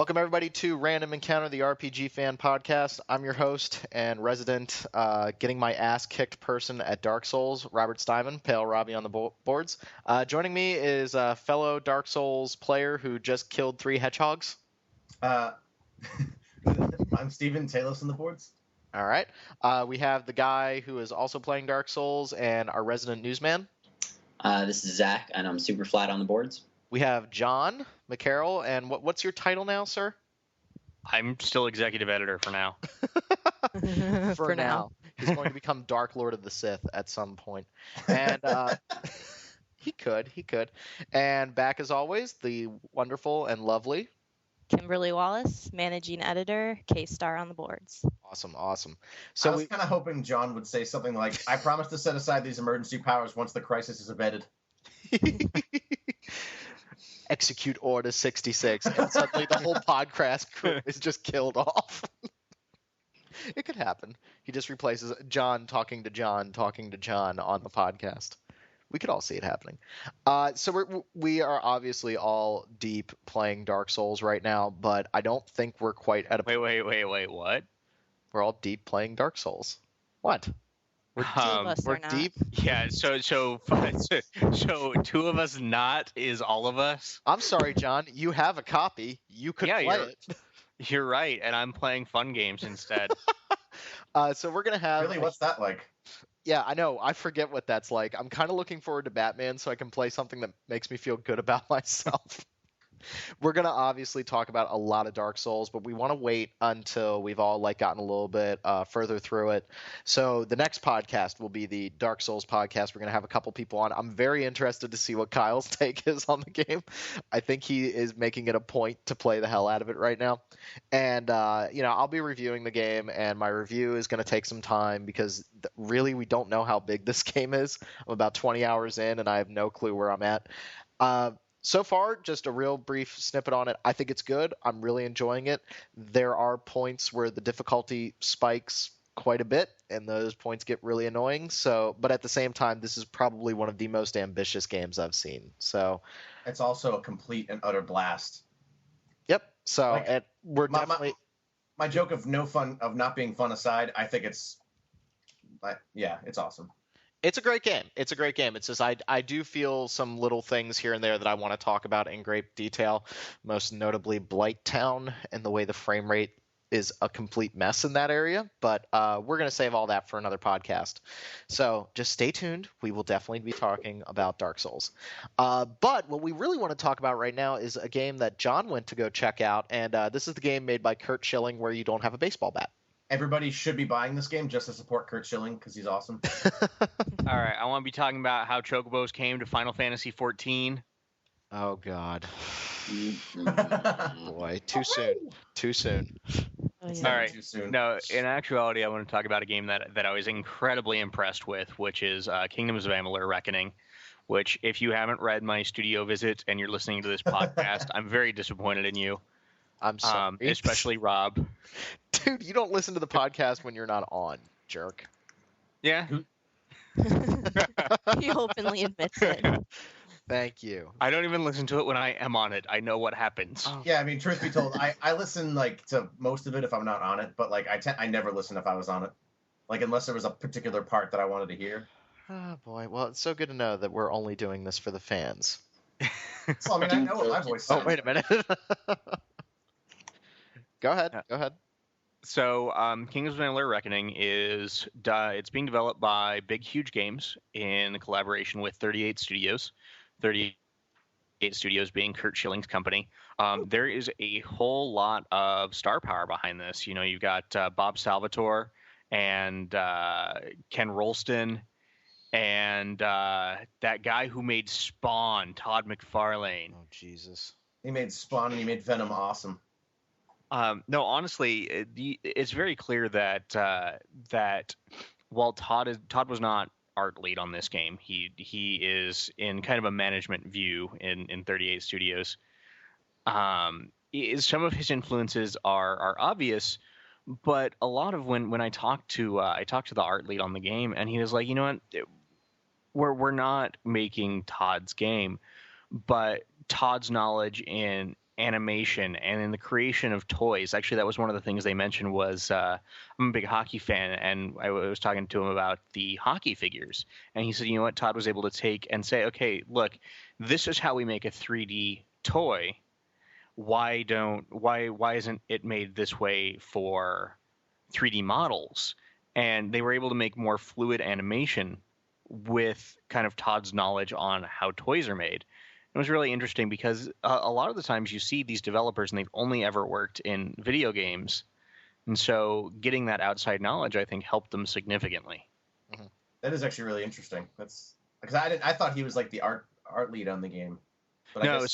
Welcome, everybody, to Random Encounter, the RPG fan podcast. I'm your host and resident getting my ass kicked person at Dark Souls, Robert Steinman, Pale Robbie on the boards. Joining me is a fellow Dark Souls player who just killed 3 hedgehogs. I'm Steven Talos on the boards. All right. We have the guy who is also playing Dark Souls and our resident newsman. This is Zach, and I'm super flat on the boards. We have John McCarroll, and what's your title now, sir? I'm still executive editor for now. For now. He's going to become Dark Lord of the Sith at some point. And he could. And back as always, the wonderful and lovely Kimberly Wallace, managing editor, K-Star on the boards. Awesome. So I was kind of hoping John would say something like, I promise to set aside these emergency powers once the crisis is abated. Execute Order 66, and suddenly the whole podcast crew is just killed off. It could happen. He just replaces John talking to John on the podcast. We could all see it happening. So we are obviously all deep playing Dark Souls right now, but I don't think we're quite at a... Wait, what? We're all deep playing Dark Souls. What? We're deep. Yeah, so 2 of us not is all of us. I'm sorry, John. You have a copy. You could play it. You're right, and I'm playing fun games instead. So we're gonna have. Really, what's that like? Yeah, I know. I forget what that's like. I'm kind of looking forward to Batman so I can play something that makes me feel good about myself. We're going to obviously talk about a lot of Dark Souls, but we want to wait until we've all gotten a little bit further through it. So the next podcast will be the Dark Souls podcast. We're going to have a couple people on. I'm very interested to see what Kyle's take is on the game. I think he is making it a point to play the hell out of it right now. And, I'll be reviewing the game, and my review is going to take some time because really we don't know how big this game is. I'm about 20 hours in, and I have no clue where I'm at. So far, just a real brief snippet on it. I think it's good. I'm really enjoying it. There are points where the difficulty spikes quite a bit, and those points get really annoying. But at the same time, this is probably one of the most ambitious games I've seen. So it's also a complete and utter blast. Yep. So we're definitely my joke of not being fun aside. I think it's awesome. It's a great game. It's just I do feel some little things here and there that I want to talk about in great detail, most notably Blighttown and the way the frame rate is a complete mess in that area. But we're going to save all that for another podcast. So just stay tuned. We will definitely be talking about Dark Souls. But what we really want to talk about right now is a game that John went to go check out. And this is the game made by Curt Schilling where you don't have a baseball bat. Everybody should be buying this game just to support Curt Schilling because he's awesome. All right, I want to be talking about how Chocobos came to Final Fantasy XIV. Oh, God. Boy, too soon. It's All right. Too soon. No, in actuality, I want to talk about a game that I was incredibly impressed with, which is Kingdoms of Amalur: Reckoning, which, if you haven't read my studio visit and you're listening to this podcast, I'm very disappointed in you. I'm sorry. Especially Rob. Dude, you don't listen to the podcast when you're not on, jerk. Yeah. He openly admits it. Thank you. I don't even listen to it when I am on it. I know what happens. Oh. Yeah, I mean, truth be told, I listen to most of it if I'm not on it, but I never listen if I was on it, unless there was a particular part that I wanted to hear. Oh boy, well, it's so good to know that we're only doing this for the fans. So, I mean, I know what my voice sounds. Oh, wait a minute. Go ahead. So, Kingdoms of Amalur: Reckoning is it's being developed by Big Huge Games in collaboration with 38 Studios. 38 Studios being Curt Schilling's company. There is a whole lot of star power behind this. You've got Bob Salvatore and Ken Rolston and that guy who made Spawn, Todd McFarlane. Oh, Jesus. He made Spawn and he made Venom awesome. No, honestly, it's very clear that while Todd was not art lead on this game, he is in kind of a management view in 38 Studios. Some of his influences are obvious, but a lot of when I talked to the art lead on the game, and he was like, you know what, we're not making Todd's game, but Todd's knowledge in animation and in the creation of toys. Actually, that was one of the things they mentioned was I'm a big hockey fan, and I was talking to him about the hockey figures. And he said, you know what, Todd was able to take and say, okay, look, this is how we make a 3D toy. Why isn't it made this way for 3D models? And they were able to make more fluid animation with kind of Todd's knowledge on how toys are made. It was really interesting because a lot of the times you see these developers and they've only ever worked in video games. And so getting that outside knowledge, I think, helped them significantly. That is actually really interesting. That's because I thought he was like the art lead on the game. But No,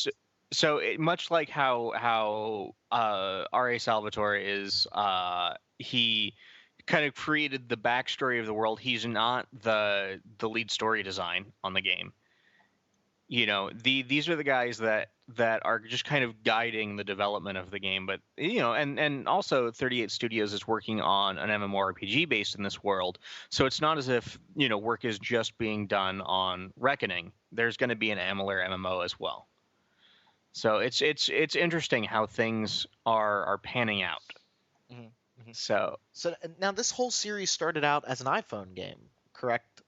so much like how R.A. Salvatore is, he kind of created the backstory of the world. He's not the lead story design on the game. You know, these are the guys that are just kind of guiding the development of the game. But, you know, and also 38 Studios is working on an MMORPG based in this world. So it's not as if, you know, work is just being done on Reckoning. There's going to be an Amalur MMO as well. So it's interesting how things are panning out. Mm-hmm. So now this whole series started out as an iPhone game, correct?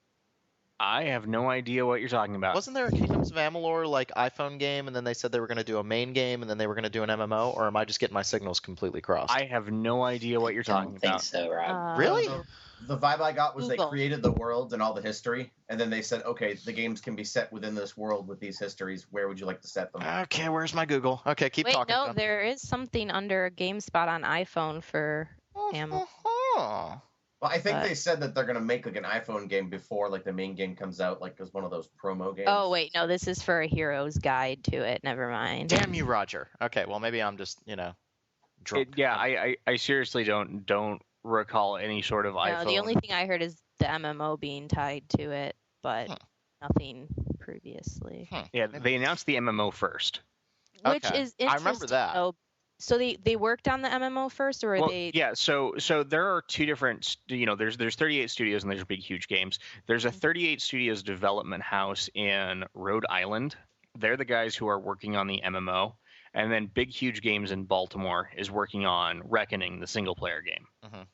I have no idea what you're talking about. Wasn't there a Kingdoms of Amalur like iPhone game, and then they said they were going to do a main game, and then they were going to do an MMO? Or am I just getting my signals completely crossed? I have no idea what you're I talking don't think about. so, Rob. Really? The vibe I got was Google. they created the world and all the history, and then they said, okay, the games can be set within this world with these histories. Where would you like to set them? Okay, where's my Google? Okay, keep Wait, talking. no, John. there is something under GameSpot on iPhone for Amalur. Oh. Well, I think But- they said that they're going to make like an iPhone game before like the main game comes out, like as one of those promo games. Oh, wait, no, this is for a hero's guide to it. Never mind. Damn you, Roger. Okay, well maybe I'm just drunk. I seriously don't recall any sort of No, iPhone. the only thing I heard is the MMO being tied to it, but Huh. nothing previously. Yeah, they announced the MMO first. Which Okay. is I interesting. remember that. Though. So they worked on the MMO first, or Well, they? yeah, so there are two different, you know, there's 38 Studios and there's Big Huge Games. There's a 38 Studios development house in Rhode Island. They're the guys who are working on the MMO, and then Big Huge Games in Baltimore is working on Reckoning, the single player game. Mhm.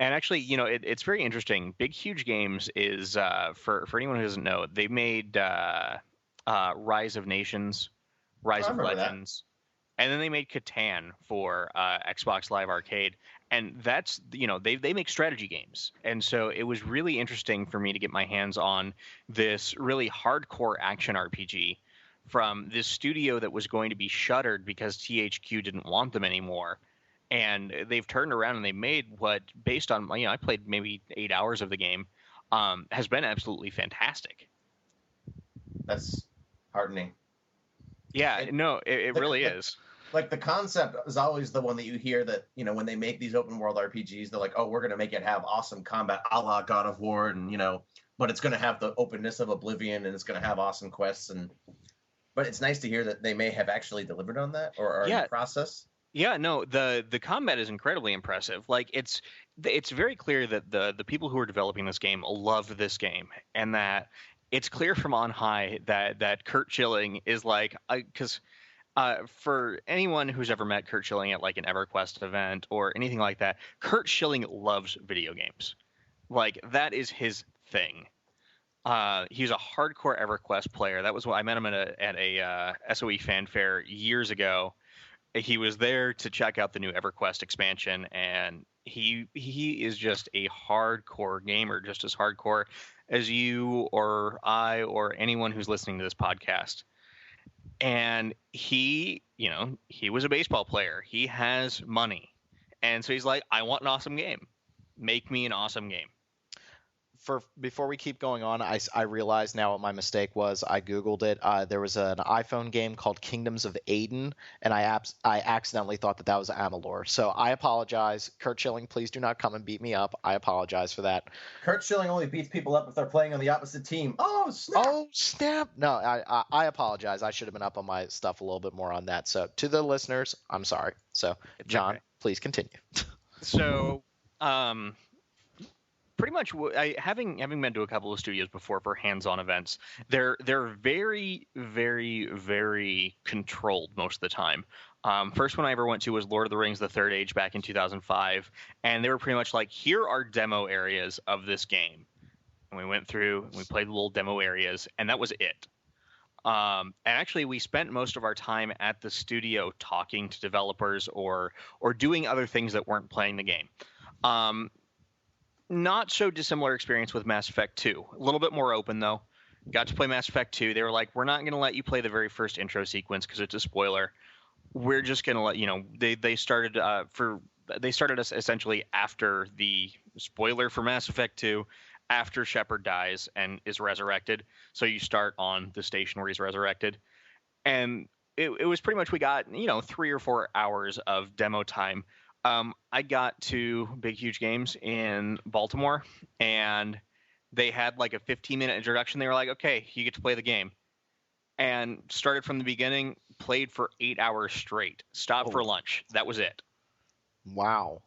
And actually, you know, it's very interesting. Big Huge Games is for anyone who doesn't know, they made Rise of Nations, Rise I of remember that. Legends, and then they made Catan for Xbox Live Arcade. And that's, you know, they make strategy games. And so it was really interesting for me to get my hands on this really hardcore action RPG from this studio that was going to be shuttered because THQ didn't want them anymore. And they've turned around and they made what, based on, you know, I played maybe 8 hours of the game, has been absolutely fantastic. That's heartening. Yeah, And no, it the- really the- is. Like the concept is always the one that you hear that, you know, when they make these open world RPGs, they're like, oh, we're going to make it have awesome combat a la God of War, and, you know, but it's going to have the openness of Oblivion, and it's going to have awesome quests. But it's nice to hear that they may have actually delivered on that or are in Yeah. the process. Yeah, no, the combat is incredibly impressive. Like it's very clear that the people who are developing this game love this game, and that it's clear from on high that Kurt Schilling is like, because for anyone who's ever met Kurt Schilling at like an EverQuest event or anything like that, Kurt Schilling loves video games. Like that is his thing. He's a hardcore EverQuest player. That was what I met him at a SOE fanfare years ago. He was there to check out the new EverQuest expansion, and he is just a hardcore gamer, just as hardcore as you or I or anyone who's listening to this podcast. And he was a baseball player. He has money. And so he's like, I want an awesome game. Make me an awesome game. Before we keep going on, I realize now what my mistake was. I Googled it. There was an iPhone game called Kingdoms of Aden, and I accidentally thought that was Amalur. So I apologize. Kurt Schilling, please do not come and beat me up. I apologize for that. Kurt Schilling only beats people up if they're playing on the opposite team. Oh, snap! Oh, snap. No, I apologize. I should have been up on my stuff a little bit more on that. So to the listeners, I'm sorry. So, It's John, okay. please continue. So, pretty much having been to a couple of studios before for hands-on events, they're very, very, very controlled most of the time. First one I ever went to was Lord of the Rings: The Third Age back in 2005, and they were pretty much like, here are demo areas of this game. And we went through and we played the little demo areas, and that was it. And actually, we spent most of our time at the studio talking to developers or doing other things that weren't playing the game. Not so dissimilar experience with Mass Effect 2. A little bit more open, though. Got to play Mass Effect 2. They were like, we're not going to let you play the very first intro sequence because it's a spoiler. We're just going to let you know. They started us essentially after the spoiler for Mass Effect 2, after Shepard dies and is resurrected. So you start on the station where he's resurrected. And it was pretty much, we got, 3 or 4 hours of demo time. I got to Big Huge Games in Baltimore, and they had like a 15-minute introduction. They were like, okay, you get to play the game. And started from the beginning, played for 8 hours straight, stopped for lunch. That was it. Wow.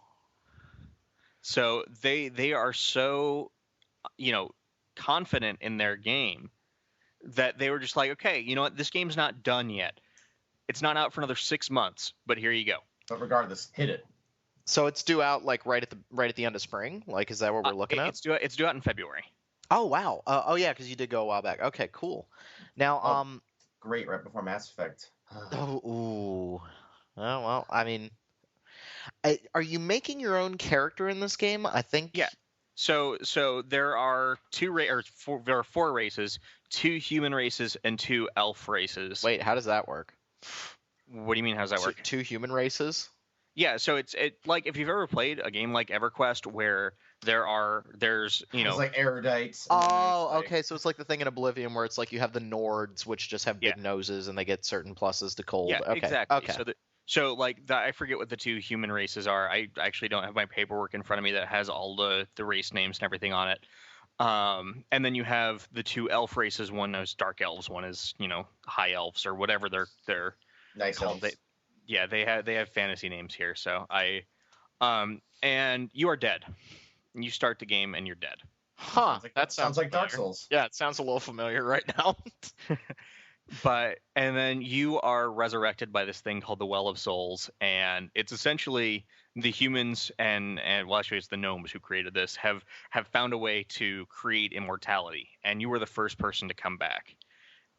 So they are so, confident in their game that they were just like, okay, you know what? This game's not done yet. It's not out for another 6 months, but here you go. But regardless, hit it. So it's due out like right at the end of spring? Like, is that what we're looking at? It's due out in February. Oh, wow. Oh, yeah, because you did go a while back. Okay, cool. Now, Great, right before Mass Effect. Oh, ooh. Oh, well, I mean, are you making your own character in this game? I think. Yeah. So there are there are 4 races, 2 human races and 2 elf races. Wait, how does that work? What do you mean? How does that work? 2 human races? Yeah. So it's like if you've ever played a game like EverQuest where there's It's like erudites. Oh, okay. So it's like the thing in Oblivion where it's like you have the Nords, which just have big noses and they get certain pluses to cold. Yeah, okay. exactly. Okay. So I forget what the 2 human races are. I actually don't have my paperwork in front of me that has all the race names and everything on it. And then you have the 2 elf races. One is dark elves. One is high elves or whatever they're nice called. elves. They have fantasy names here. So and you are dead. You start the game and you're dead. Huh. That sounds like Dark Souls. Yeah, it sounds a little familiar right now. And then you are resurrected by this thing called the Well of Souls, and it's essentially the humans and well, actually it's the gnomes who created this have found a way to create immortality, and you were the first person to come back.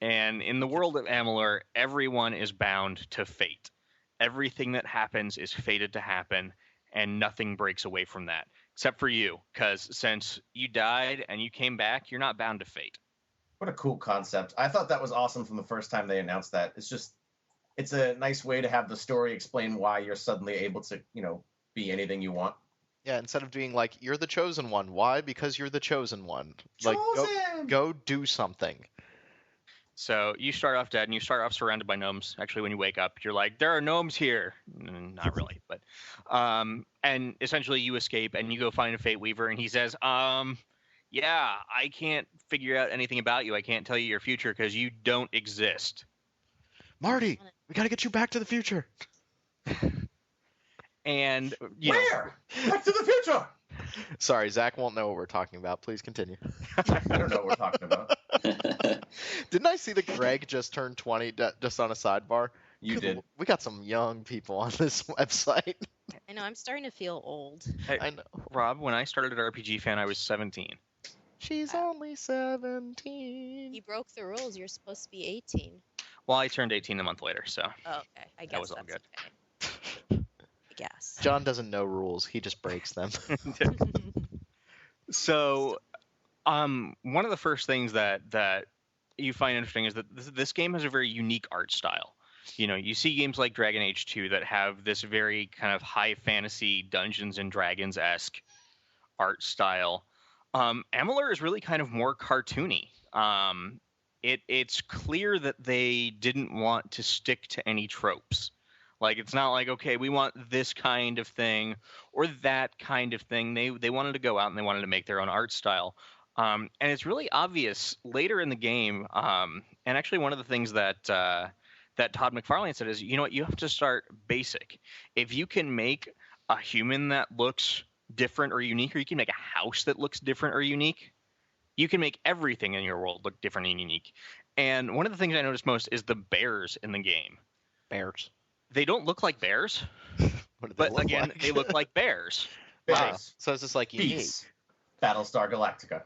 And in the world of Amalur, everyone is bound to fate. Everything that happens is fated to happen, and nothing breaks away from that, except for you, because since you died and you came back, you're not bound to fate. What a cool concept. I thought that was awesome from the first time they announced that. It's a nice way to have the story explain why you're suddenly able to, be anything you want. Yeah, instead of being like, you're the chosen one. Why? Because you're the chosen one. Chosen! Like, go do something. So you start off dead, and you start off surrounded by gnomes. Actually, when you wake up, you're like, there are gnomes here. Not really, but and essentially you escape, and you go find a Fate Weaver, and he says, yeah, I can't figure out anything about you. I can't tell you your future because you don't exist. Marty, we got to get you back to the future. And Where? Back to the future. Sorry, Zach won't know what we're talking about. Please continue. I don't know what we're talking about. Didn't I see that Greg just turned 20 just on a sidebar? You did. We got some young people on this website. I know, I'm starting to feel old. Hey, I know. Rob, when I started at RPG Fan, I was 17. She's only 17. You broke the rules. You're supposed to be 18. Well, I turned 18 a month later, so Oh, okay. I guess was all that's good. okay. I guess. John doesn't know rules. He just breaks them. So, one of the first things that you find interesting is that this game has a very unique art style. You see games like Dragon Age 2 that have this very kind of high fantasy Dungeons and Dragons-esque art style. Amalur is really kind of more cartoony. It's clear that they didn't want to stick to any tropes. Like, it's not like, okay, we want this kind of thing or that kind of thing. They wanted to go out and they wanted to make their own art style. And it's really obvious later in the game. And actually one of the things that Todd McFarlane said is, you know what, you have to start basic. If you can make a human that looks different or unique, or you can make a house that looks different or unique. You can make everything in your world look different and unique. And one of the things I noticed most is the bears in the game. Bears. They don't look like bears, What do they but look again, like? they look like bears. Wow. Bears, So it's just like unique. beasts, Battlestar Galactica.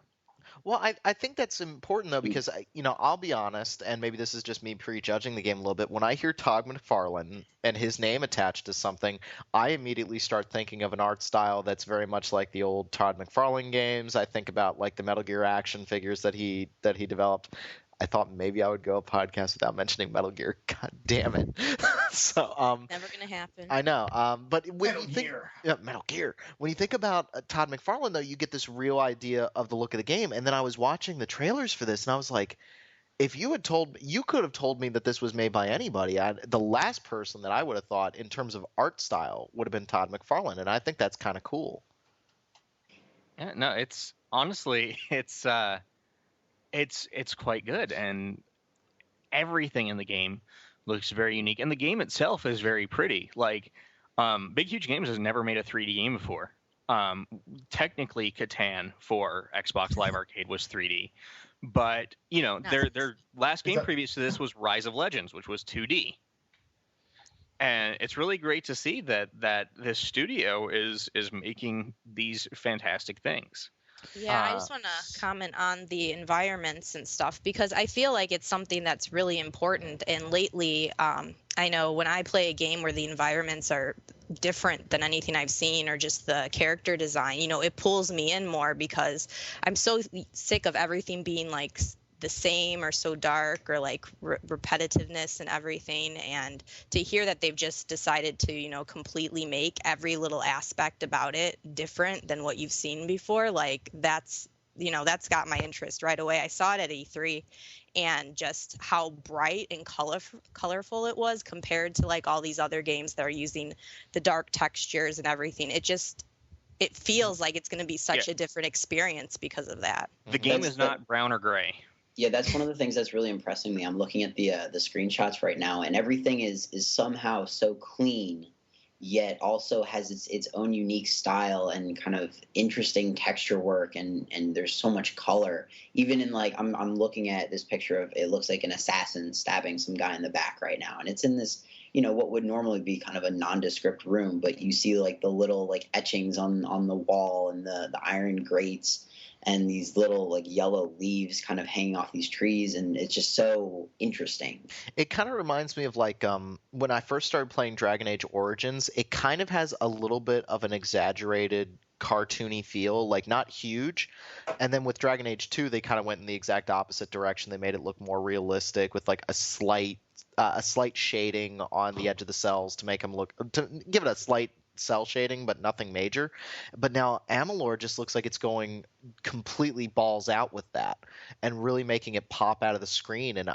Well, I think that's important though because I'll be honest, and maybe this is just me prejudging the game a little bit. When I hear Todd McFarlane and his name attached to something, I immediately start thinking of an art style that's very much like the old Todd McFarlane games. I think about like the Metal Gear action figures that he developed. I thought maybe I would go a podcast without mentioning Metal Gear. God damn it! So Never gonna happen. I know. But when Metal you think Gear. yeah, Metal Gear. When you think about Todd McFarlane, though, you get this real idea of the look of the game. And then I was watching the trailers for this, and I was like, if you could have told me that this was made by anybody. The last person that I would have thought in terms of art style would have been Todd McFarlane, and I think that's kind of cool. Yeah, no, it's honestly, it's quite good, and everything in the game looks very unique, and the game itself is very pretty. Like, Big Huge Games has never made a 3D game before. Technically, Catan for Xbox Live Arcade was 3D, but their last game previous to this was Rise of Legends, which was 2D. And it's really great to see that this studio is making these fantastic things. Yeah, I just want to comment on the environments and stuff because I feel like it's something that's really important. And lately, I know when I play a game where the environments are different than anything I've seen or just the character design, it pulls me in more because I'm so sick of everything being like the same or so dark or like repetitiveness and everything. And to hear that they've just decided to completely make every little aspect about it different than what you've seen before, like that's got my interest right away. I saw it at E3 and just how bright and colorful it was compared to like all these other games that are using the dark textures and everything. It feels like it's going to be such a different experience because of that. The game is not brown or gray. Yeah, that's one of the things that's really impressing me. I'm looking at the screenshots right now, and everything is somehow so clean, yet also has its own unique style and kind of interesting texture work, and there's so much color. Even in like I'm looking at this picture of it looks like an assassin stabbing some guy in the back right now, and it's in this what would normally be kind of a nondescript room, but you see like the little like etchings on the wall and the iron grates. And these little like yellow leaves kind of hanging off these trees, and it's just so interesting. It kind of reminds me of like when I first started playing Dragon Age Origins. It kind of has a little bit of an exaggerated cartoony feel, like not huge. And then with Dragon Age 2, they kind of went in the exact opposite direction. They made it look more realistic with like a slight shading on the edge of the cells to give it a slight cell shading, but nothing major. But now Amalur just looks like it's going completely balls out with that and really making it pop out of the screen. And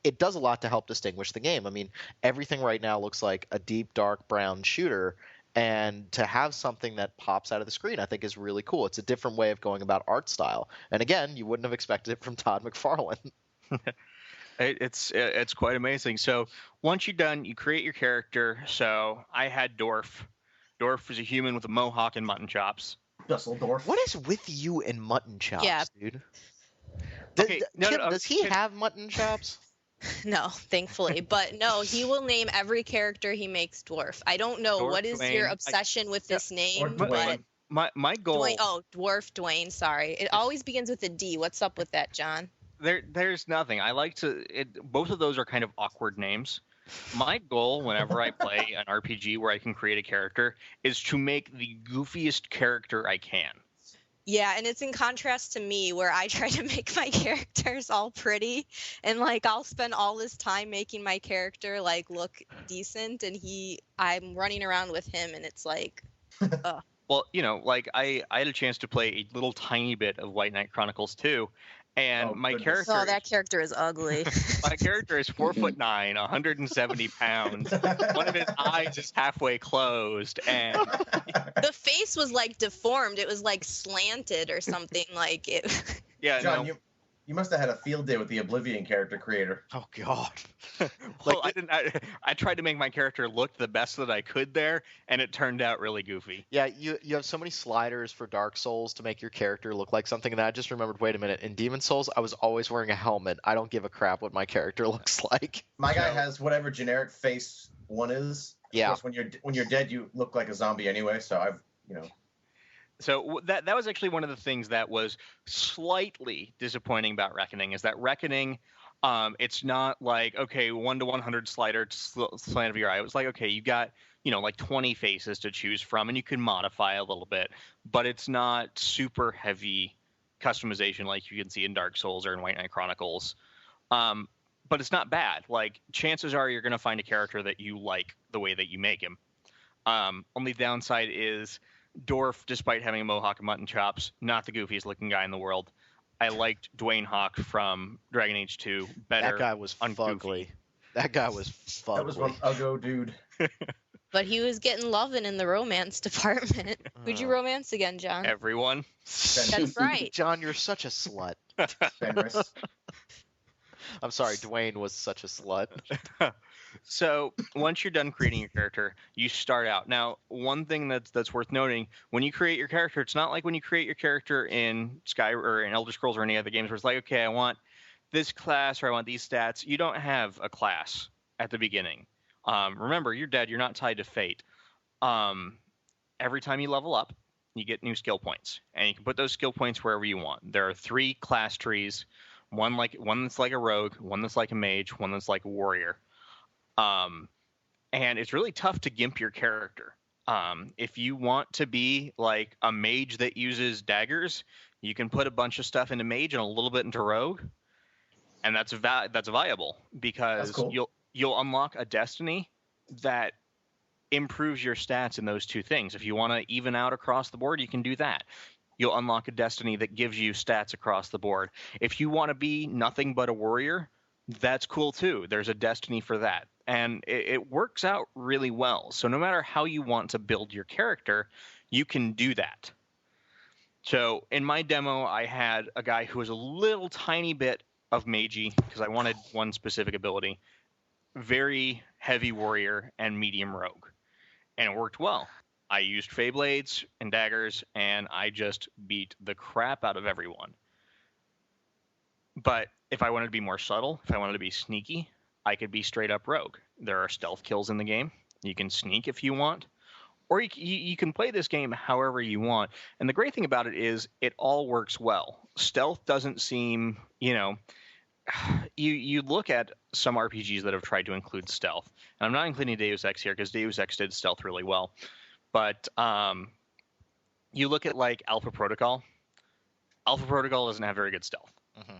it does a lot to help distinguish the game. I mean, everything right now looks like a deep, dark brown shooter. And to have something that pops out of the screen, I think is really cool. It's a different way of going about art style. And again, you wouldn't have expected it from Todd McFarlane. It's quite amazing. So once you're done, you create your character. So I had Dorf. Dorf is a human with a mohawk and mutton chops. Dusseldorf. What is with you and mutton chops, dude? Okay, Does he have mutton chops? No, thankfully. But no, he will name every character he makes Dwarf. I don't know Dwarf, what is Dwayne, your obsession with this name, Dwayne. but My goal. Dwarf Dwayne, sorry. It always begins with a D. What's up with that, John? There's nothing. I like to. Both of those are kind of awkward names. My goal, whenever I play an RPG where I can create a character, is to make the goofiest character I can. Yeah, and it's in contrast to me where I try to make my characters all pretty and like I'll spend all this time making my character like look decent and I'm running around with him and it's like Well, like I had a chance to play a little tiny bit of White Knight Chronicles 2. And my character. Oh, that character is ugly. My character is 4'9", 170 pounds. One of his eyes is halfway closed, and the face was like deformed. It was like slanted or something. Like it. Yeah, John, no. You must have had a field day with the Oblivion character creator. Oh God. Well, I tried to make my character look the best that I could there, and it turned out really goofy. Yeah, you have so many sliders for Dark Souls to make your character look like something, and I just remembered, wait a minute, in Demon Souls, I was always wearing a helmet. I don't give a crap what my character looks like. My guy has whatever generic face one is. Yeah. Of course, when you're dead, you look like a zombie anyway. So So that was actually one of the things that was slightly disappointing about Reckoning, is that Reckoning, it's not like, okay, 1 to 100 slider to slant of your eye. It was like, okay, you got, like 20 faces to choose from, and you can modify a little bit, but it's not super heavy customization like you can see in Dark Souls or in White Knight Chronicles. But it's not bad. Like, chances are you're going to find a character that you like the way that you make him. Only downside is Dorf, despite having a mohawk and mutton chops, not the goofiest looking guy in the world. I liked Dwayne Hawk from Dragon Age 2 better. That guy was fugly. That guy was fugly. that was one uggo dude. But he was getting loving in the romance department. Who'd you romance again, John? Everyone. That's right. John, you're such a slut. Fenris. I'm sorry, Dwayne was such a slut. So once you're done creating your character, you start out. Now, one thing that's worth noting, when you create your character, it's not like when you create your character in Sky or in Elder Scrolls or any other games where it's like, okay, I want this class or I want these stats. You don't have a class at the beginning. Remember, you're dead. You're not tied to fate. Every time you level up, you get new skill points, and you can put those skill points wherever you want. There are 3 class trees, one that's like a rogue, one that's like a mage, one that's like a warrior. And it's really tough to gimp your character. If you want to be like a mage that uses daggers, you can put a bunch of stuff into mage and a little bit into rogue, and that's viable because cool. you'll unlock a destiny that improves your stats in those 2 things. If you want to even out across the board, you can do that. You'll unlock a destiny that gives you stats across the board. If you want to be nothing but a warrior, that's cool too. There's a destiny for that. And it works out really well. So no matter how you want to build your character, you can do that. So in my demo, I had a guy who was a little tiny bit of magey because I wanted one specific ability. Very heavy warrior and medium rogue. And it worked well. I used Fey Blades and daggers, and I just beat the crap out of everyone. But if I wanted to be more subtle, if I wanted to be sneaky, I could be straight up rogue. There are stealth kills in the game. You can sneak if you want, or you can play this game however you want. And the great thing about it is it all works well. Stealth doesn't seem, you look at some RPGs that have tried to include stealth. And I'm not including Deus Ex here because Deus Ex did stealth really well. But you look at like Alpha Protocol. Alpha Protocol doesn't have very good stealth. Mm-hmm.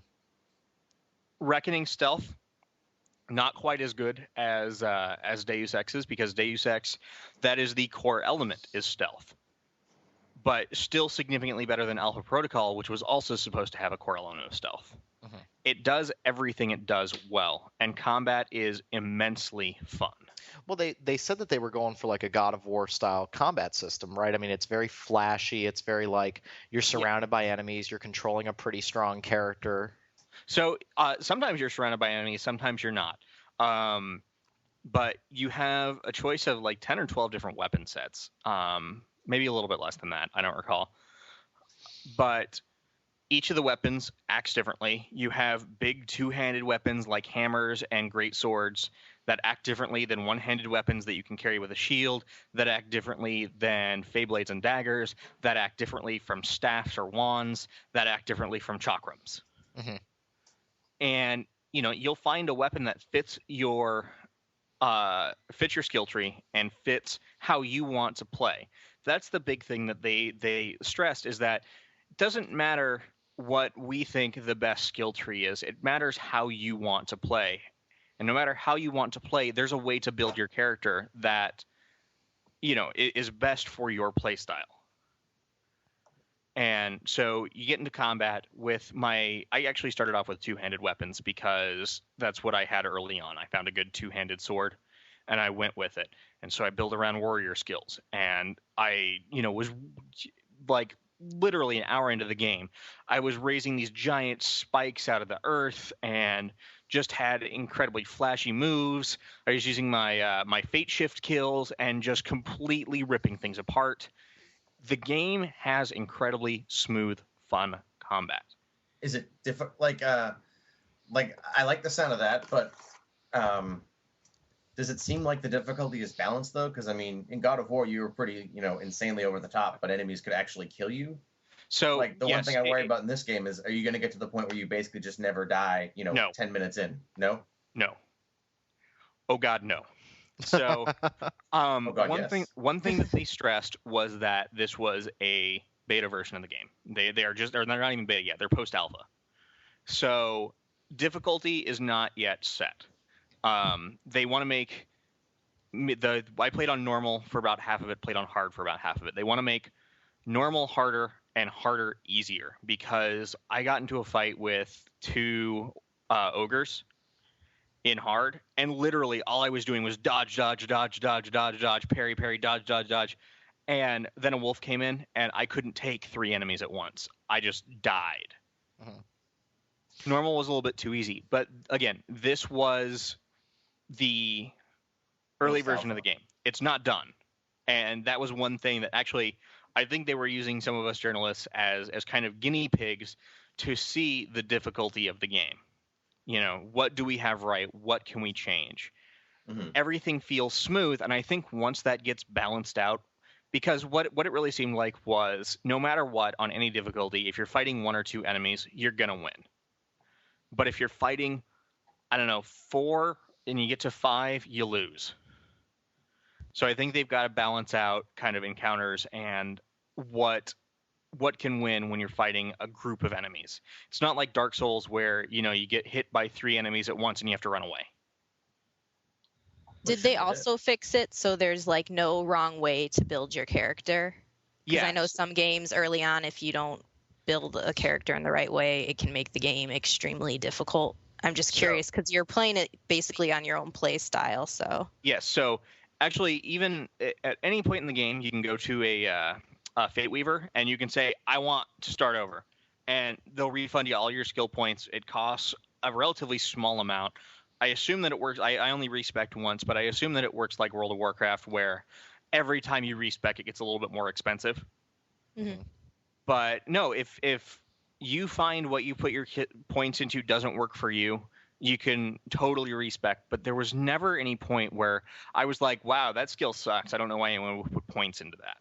Reckoning stealth, not quite as good as Deus Ex's, because Deus Ex, that is the core element, is stealth. But still significantly better than Alpha Protocol, which was also supposed to have a core element of stealth. Mm-hmm. It does everything it does well, and combat is immensely fun. Well, they said that they were going for like a God of War style combat system, right? I mean, it's very flashy. It's very like you're surrounded by enemies. You're controlling a pretty strong character. So sometimes you're surrounded by enemies, sometimes you're not. But you have a choice of like 10 or 12 different weapon sets. Maybe a little bit less than that. I don't recall. But each of the weapons acts differently. You have big 2-handed weapons like hammers and great swords that act differently than 1-handed weapons that you can carry with a shield, that act differently than Fey Blades and daggers, that act differently from staffs or wands, that act differently from chakrams. Mm-hmm. And you'll find a weapon that fits your skill tree and fits how you want to play. That's the big thing that they stressed, is that it doesn't matter what we think the best skill tree is. It matters how you want to play. And no matter how you want to play, there's a way to build your character that is best for your play style. And so you get into combat with I actually started off with 2-handed weapons because that's what I had early on. I found a good 2-handed sword and I went with it. And so I built around warrior skills, and I, was like literally an hour into the game, I was raising these giant spikes out of the earth and just had incredibly flashy moves. I was using my fate shift kills and just completely ripping things apart. The game has incredibly smooth, fun combat. Is it different? Like I like the sound of that, but does it seem like the difficulty is balanced though? Because I mean, in God of War, you were pretty, insanely over the top, but enemies could actually kill you. So like the one thing I worry about in this game is, are you going to get to the point where you basically just never die? No. 10 minutes in. No. No. Oh God, no. So, one thing that they stressed was that this was a beta version of the game. They're not even beta yet. They're post alpha. So difficulty is not yet set. They want to make I played on normal for about half of it, played on hard for about half of it. They want to make normal harder and harder easier, because I got into a fight with 2 ogres in hard, and literally all I was doing was dodge, parry, dodge, and then a wolf came in, and I couldn't take 3 enemies at once. I just died. Uh-huh. Normal was a little bit too easy, but again, this was the early version of the game. It's not done, and that was one thing that actually I think they were using some of us journalists as kind of guinea pigs to see the difficulty of the game. What do we have right? What can we change? Mm-hmm. Everything feels smooth, and I think once that gets balanced out, because what it really seemed like was, no matter what, on any difficulty, if you're fighting 1 or 2 enemies, you're going to win. But if you're fighting, 4 and you get to 5, you lose. So I think they've got to balance out kind of encounters and what can win when you're fighting a group of enemies. It's not like Dark Souls where, you get hit by 3 enemies at once and you have to run away. Did they also fix it so there's like no wrong way to build your character? Because I know some games early on, if you don't build a character in the right way, it can make the game extremely difficult. I'm just curious because you're playing it basically on your own play style. So yes, so actually, even at any point in the game, you can go to a Fate Weaver, and you can say, I want to start over. And they'll refund you all your skill points. It costs a relatively small amount. I assume that it works. I only respec once, but I assume that it works like World of Warcraft, where every time you respec, it gets a little bit more expensive. Mm-hmm. But no, if you find what you put your points into doesn't work for you, you can totally respec. But there was never any point where I was like, wow, that skill sucks. I don't know why anyone would put points into that.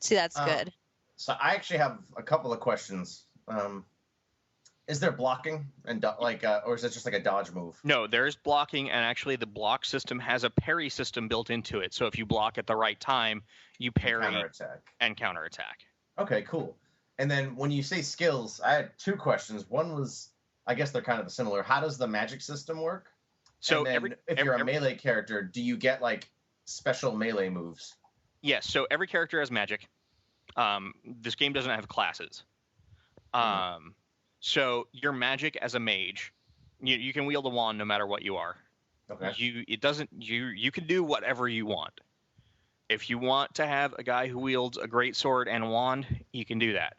See, that's good. So I actually have a couple of questions. Is there blocking and or is it just like a dodge move? No, there's blocking, and actually the block system has a parry system built into it. So if you block at the right time, you parry and counterattack. Okay, cool. And then when you say skills, I had 2 questions. One was, I guess they're kind of similar. How does the magic system work? So if you're a melee character, do you get like special melee moves? Yes, so every character has magic. This game doesn't have classes. So your magic as a mage, you can wield a wand no matter what you are. Okay. You can do whatever you want. If you want to have a guy who wields a great sword and a wand, you can do that.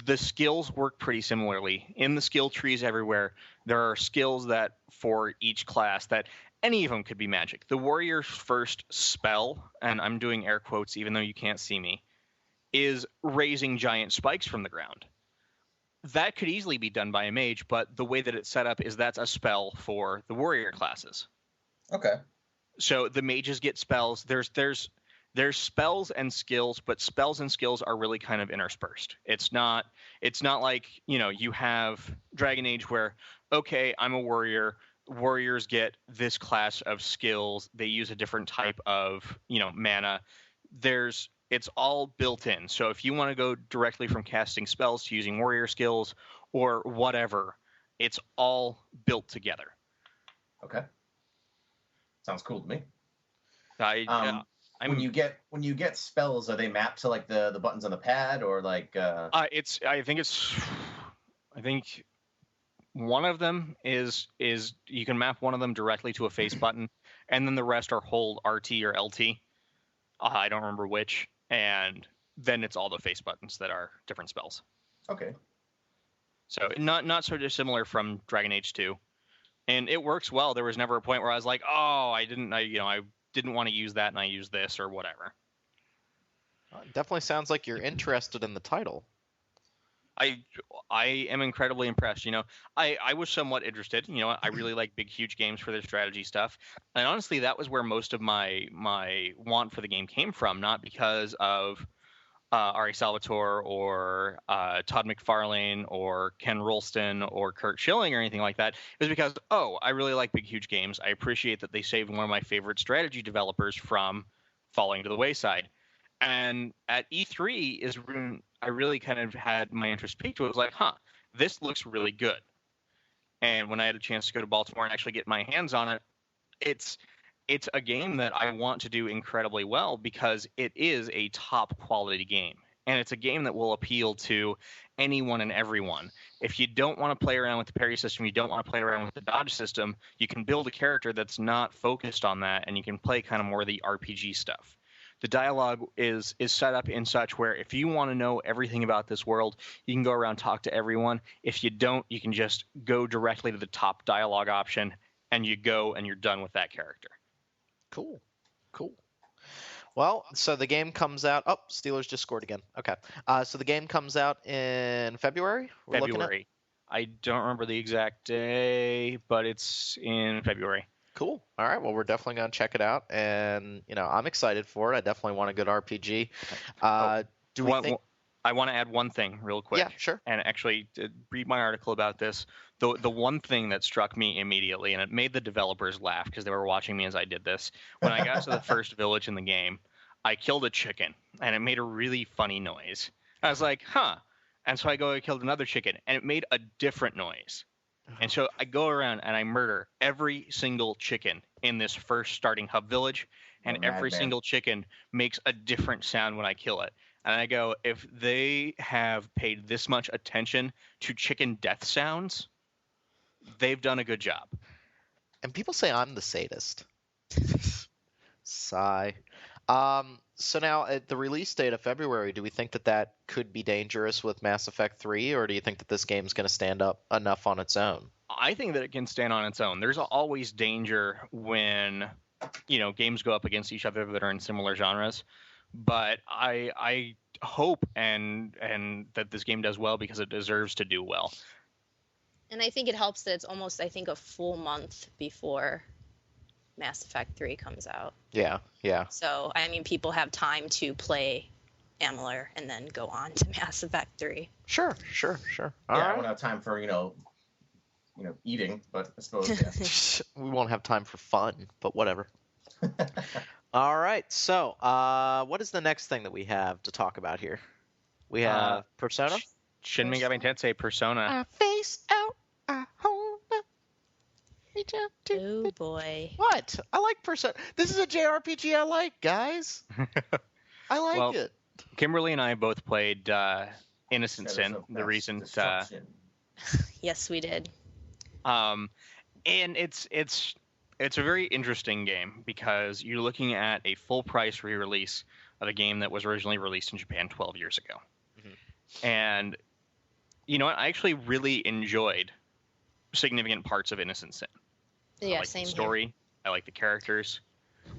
The skills work pretty similarly. In the skill trees everywhere, there are skills that for each class that any of them could be magic. The warrior's first spell, and I'm doing air quotes even though you can't see me, is raising giant spikes from the ground. That could easily be done by a mage, but the way that it's set up is that's a spell for the warrior classes. Okay. So the mages get spells. There's spells and skills, but spells and skills are really kind of interspersed. It's not like, you have Dragon Age where, okay, I'm a warrior. Warriors get this class of skills. They use a different type of, mana. It's all built in. So if you want to go directly from casting spells to using warrior skills or whatever, it's all built together. Okay. Sounds cool to me. When you get spells, are they mapped to like the buttons on the pad or like? I think one of them is you can map one of them directly to a face button, and then the rest are hold RT or LT. I don't remember which. And then it's all the face buttons that are different spells. Okay. So not so dissimilar from Dragon Age 2, and it works well. There was never a point where I was like, oh, I didn't want to use that and I used this or whatever. Definitely sounds like you're interested in the title. I am incredibly impressed. I was somewhat interested. I really like big, huge games for their strategy stuff. And honestly, that was where most of my want for the game came from, not because of Ari Salvatore or Todd McFarlane or Ken Rolston or Kurt Schilling or anything like that. It was because, I really like big, huge games. I appreciate that they saved one of my favorite strategy developers from falling to the wayside. And at E3 is when I really kind of had my interest peaked. It was like, this looks really good. And when I had a chance to go to Baltimore and actually get my hands on it, it's a game that I want to do incredibly well because it is a top quality game. And it's a game that will appeal to anyone and everyone. If you don't want to play around with the parry system, you don't want to play around with the dodge system, you can build a character that's not focused on that, and you can play kind of more of the RPG stuff. The dialogue is set up in such where if you want to know everything about this world, you can go around, talk to everyone. If you don't, you can just go directly to the top dialogue option, and you go and you're done with that character. Cool. Well, so the game comes out. Oh, Steelers just scored again. Okay. So the game comes out in February? February. I don't remember the exact day, but it's in February. Cool. All right. Well, we're definitely going to check it out. And, I'm excited for it. I definitely want a good RPG. I want to add one thing real quick. Yeah, sure. And actually read my article about this. The one thing that struck me immediately, and it made the developers laugh because they were watching me as I did this. When I got to the first village in the game, I killed a chicken, and it made a really funny noise. I was like, And so I go and killed another chicken, and it made a different noise. And so I go around and I murder every single chicken in this first starting hub village, and every single chicken makes a different sound when I kill it. And I go, if they have paid this much attention to chicken death sounds, they've done a good job. And people say I'm the sadist. Sigh. So now at the release date of February, do we think that could be dangerous with Mass Effect 3, or do you think that this game's going to stand up enough on its own? I think that it can stand on its own. There's always danger when, games go up against each other that are in similar genres. But I hope and that this game does well because it deserves to do well. And I think it helps that it's almost, a full month before Mass Effect 3 comes out. Yeah. So, people have time to play Amalur and then go on to Mass Effect 3. Sure. All right. I won't have time for, eating, but I suppose, yeah. We won't have time for fun, but whatever. All right. So, what is the next thing that we have to talk about here? We have Persona? Shin Megami Tensei Persona. I face out, I hold up, reach out to Oh, boy. What? I like Persona. This is a JRPG I like, guys. I like it. Kimberly and I both played Innocent Sin, the recent... Yes, we did. And it's a very interesting game because you're looking at a full price re-release of a game that was originally released in Japan 12 years ago. Mm-hmm. And you know what? I actually really enjoyed significant parts of Innocent Sin. Yeah, I like same the story. Here. I like the characters.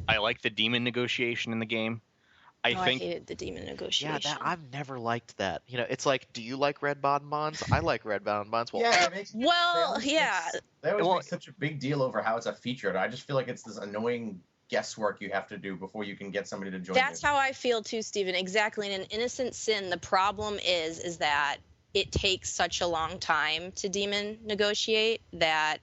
I like the demon negotiation in the game. I hated the demon negotiation. Yeah, I've never liked that. It's like, do you like red bonbons? I like red bonbons. Well, yeah, they always make such a big deal over how it's a feature, and I just feel like it's this annoying guesswork you have to do before you can get somebody to join. That's how I feel too, Steven. Exactly. In an Innocent Sin, the problem is that it takes such a long time to demon negotiate that.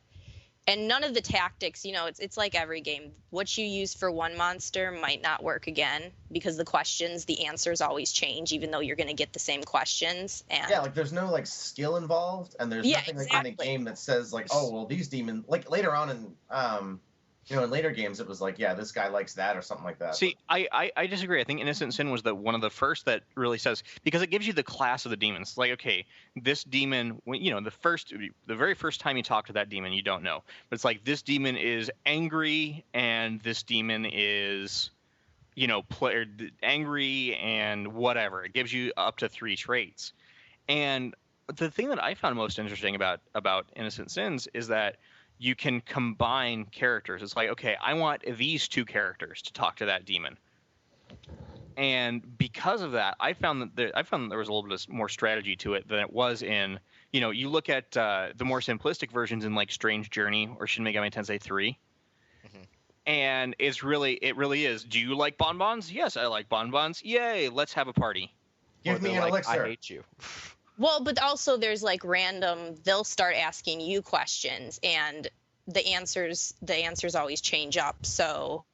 And none of the tactics, it's like every game. What you use for one monster might not work again because the answers always change, even though you're going to get the same questions. And yeah, there's no skill involved, and there's nothing in the game that says these demons. Later on in in later games, it was this guy likes that or something like that. See, I disagree. I think Innocent Sin was one of the first that really says, because it gives you the class of the demons. Okay, this demon, the very first time you talk to that demon, you don't know. But it's this demon is angry, and this demon is, angry and whatever. It gives you up to 3 traits. And the thing that I found most interesting about Innocent Sins is that you can combine characters. It's like, okay, I want these 2 characters to talk to that demon. And because of that, I found that there was a little bit more strategy to it than it was in, you look at the more simplistic versions in like Strange Journey or Shin Megami Tensei 3. Mm-hmm. And it really is. Do you like bonbons? Yes, I like bonbons. Yay, let's have a party. Give me an elixir. I hate you. Well, but also there's like they'll start asking you questions and the answers always change up. So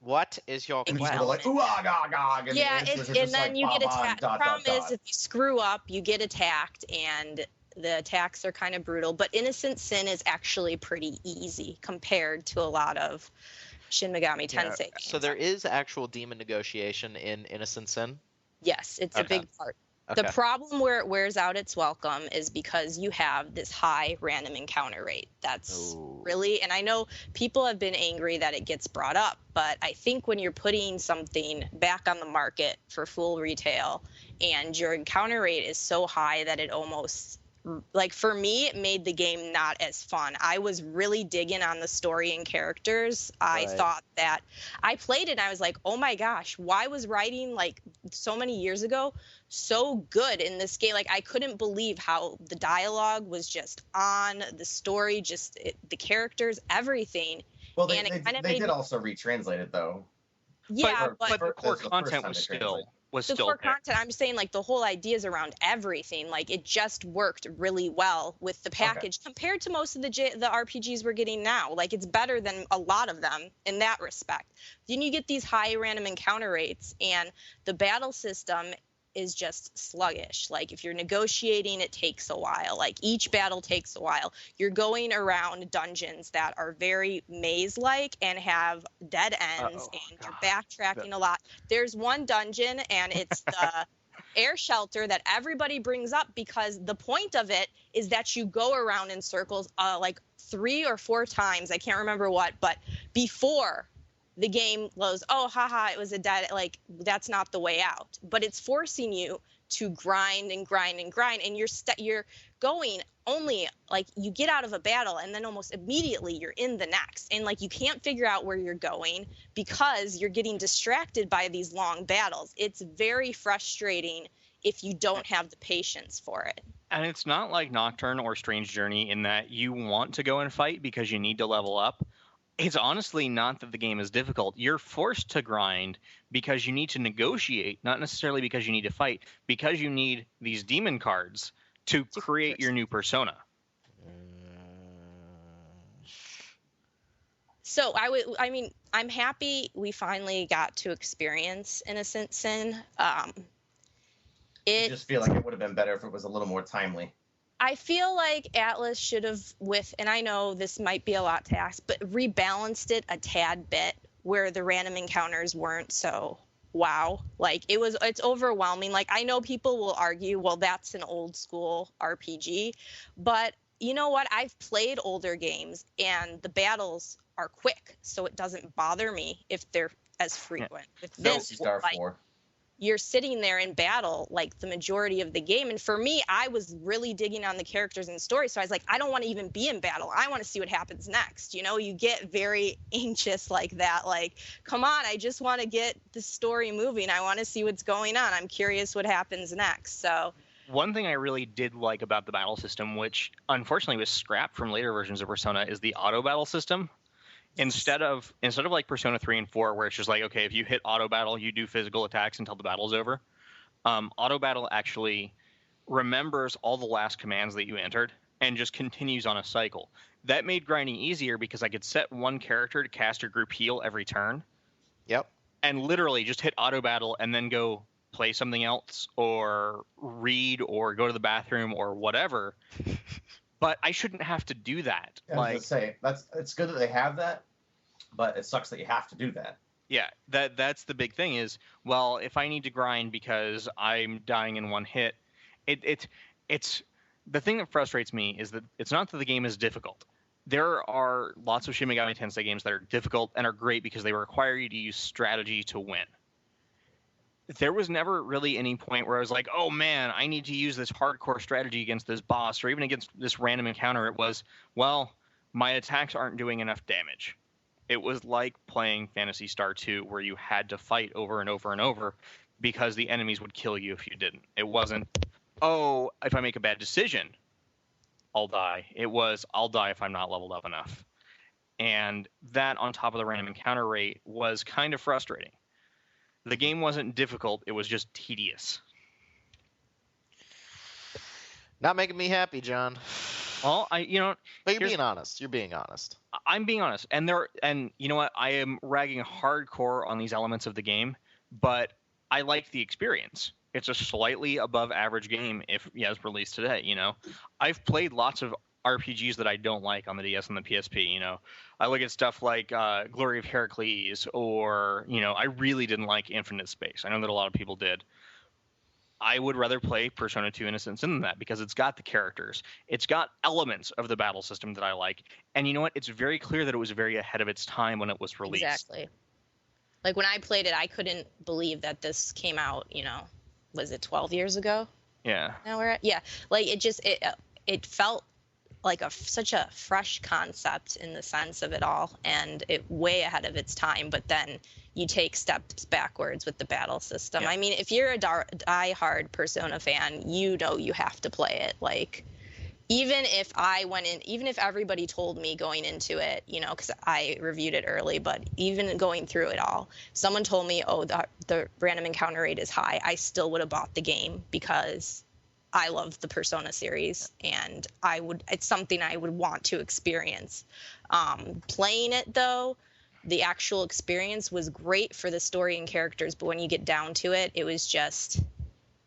what is your and quest? People are like, ooh, ah, gah, gah, and yeah, and then you get attacked. The problem is if you screw up, you get attacked, and the attacks are kind of brutal. But Innocent Sin is actually pretty easy compared to a lot of Shin Megami Tensei games. So there is actual demon negotiation in Innocent Sin? Yes, it's a big part. Okay. The problem where it wears out its welcome is because you have this high random encounter rate. That's really, and I know people have been angry that it gets brought up, but I think when you're putting something back on the market for full retail and your encounter rate is so high that it almost, like for me, it made the game not as fun. I was really digging on the story and characters. I thought that I played it and I was like, oh my gosh, why was writing like so many years ago so good in this game? Like I couldn't believe how the dialogue was just on, the story, the characters, everything. Well, they did also retranslate it though. Yeah, but the core content was still the core content. I'm saying like the whole ideas around everything, like it just worked really well with the package compared to most of the RPGs we're getting now. Like it's better than a lot of them in that respect. Then you get these high random encounter rates, and the battle system is just sluggish. Like if you're negotiating, it takes a while. Like each battle takes a while. You're going around dungeons that are very maze-like and have dead ends, and you're backtracking a lot. There's one dungeon, and it's the air shelter that everybody brings up because the point of it is that you go around in circles like 3 or 4 times. I can't remember what, but before the game goes, oh, haha, it was a dead, like, that's not the way out. But it's forcing you to grind and grind and grind, and you're going only, like, you get out of a battle, and then almost immediately you're in the next. And, like, you can't figure out where you're going because you're getting distracted by these long battles. It's very frustrating if you don't have the patience for it. And it's not like Nocturne or Strange Journey in that you want to go and fight because you need to level up. It's honestly not that the game is difficult. You're forced to grind because you need to negotiate, not necessarily because you need to fight, because you need these demon cards to create your new persona. So I'm happy we finally got to experience Innocent Sin. I just feel like it would have been better if it was a little more timely. I feel like Atlus should have, and I know this might be a lot to ask, but rebalanced it a tad bit where the random encounters weren't so wow. Like it's overwhelming. Like I know people will argue, well, that's an old school RPG, but you know what? I've played older games and the battles are quick, so it doesn't bother me if they're as frequent. Yeah. If this, you're sitting there in battle like the majority of the game. And for me, I was really digging on the characters and story. So I was like, I don't want to even be in battle. I want to see what happens next. You know, you get very anxious like that. Like, come on, I just want to get the story moving. I want to see what's going on. I'm curious what happens next. So one thing I really did like about the battle system, which unfortunately was scrapped from later versions of Persona, is the auto battle system. Instead of like Persona 3 and 4, where it's just like, okay, if you hit auto battle, you do physical attacks until the battle's over. Auto battle actually remembers all the last commands that you entered and just continues on a cycle. That made grinding easier because I could set one character to cast or group heal every turn. Yep. And literally just hit auto battle and then go play something else or read or go to the bathroom or whatever. But I shouldn't have to do that. I was gonna say it's good that they have that, but it sucks that you have to do that. Yeah, that's the big thing is, well, if I need to grind because I'm dying in one hit, it's the thing that frustrates me is that it's not that the game is difficult. There are lots of Shin Megami Tensei games that are difficult and are great because they require you to use strategy to win. there was never really any point where I was like, oh man, I need to use this hardcore strategy against this boss or even against this random encounter. It was, well, my attacks aren't doing enough damage. It was like playing Phantasy Star 2 where you had to fight over and over and over because the enemies would kill you if you didn't. It wasn't, oh, if I make a bad decision, I'll die. It was, I'll die if I'm not leveled up enough. And that on top of the random encounter rate was kind of frustrating. The game wasn't difficult, it was just tedious. Not making me happy, John. Well, but you're being honest. You're being honest. I'm being honest. And you know what? I am ragging hardcore on these elements of the game, but I like the experience. It's a slightly above average game if it's released today, I've played lots of RPGs that I don't like on the DS and the PSP, I look at stuff like Glory of Heracles or, I really didn't like Infinite Space. I know that a lot of people did. I would rather play Persona 2 Innocent Sin than that because it's got the characters. It's got elements of the battle system that I like. And you know what? It's very clear that it was very ahead of its time when it was released. Exactly. Like when I played it, I couldn't believe that this came out, was it 12 years ago? Yeah. Now we're at, yeah. Like it felt like such a fresh concept in the sense of it all, and it way ahead of its time. But then you take steps backwards with the battle system. Yeah. I mean, if you're a die-hard Persona fan, you have to play it. Like, even if everybody told me going into it, because I reviewed it early, but even going through it all, someone told me, oh, the random encounter rate is high, I still would have bought the game because I love the Persona series, and it's something I would want to experience. Playing it, though, the actual experience was great for the story and characters, but when you get down to it, it was just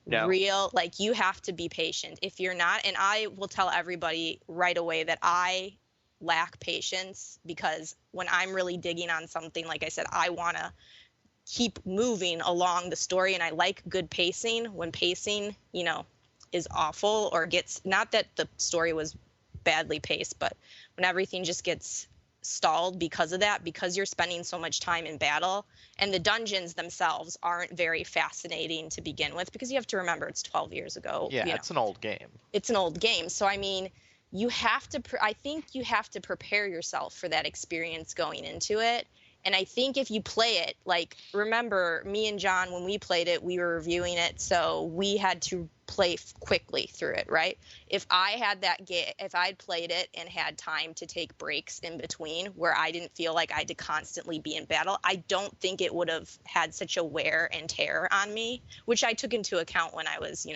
real. Like, you have to be patient. If you're not, and I will tell everybody right away that I lack patience, because when I'm really digging on something, like I said, I want to keep moving along the story, and I like good pacing. When pacing, is awful or gets, not that the story was badly paced, but when everything just gets stalled because of that, because you're spending so much time in battle, and the dungeons themselves aren't very fascinating to begin with, because you have to remember it's 12 years ago. Yeah, it's an old game. It's an old game. So, I mean, I think you have to prepare yourself for that experience going into it. And I think if you play it, like, remember, me and John, when we played it, we were reviewing it, so we had to play quickly through it, right? If I had if I'd played it and had time to take breaks in between where I didn't feel like I had to constantly be in battle, I don't think it would have had such a wear and tear on me, which I took into account when I was,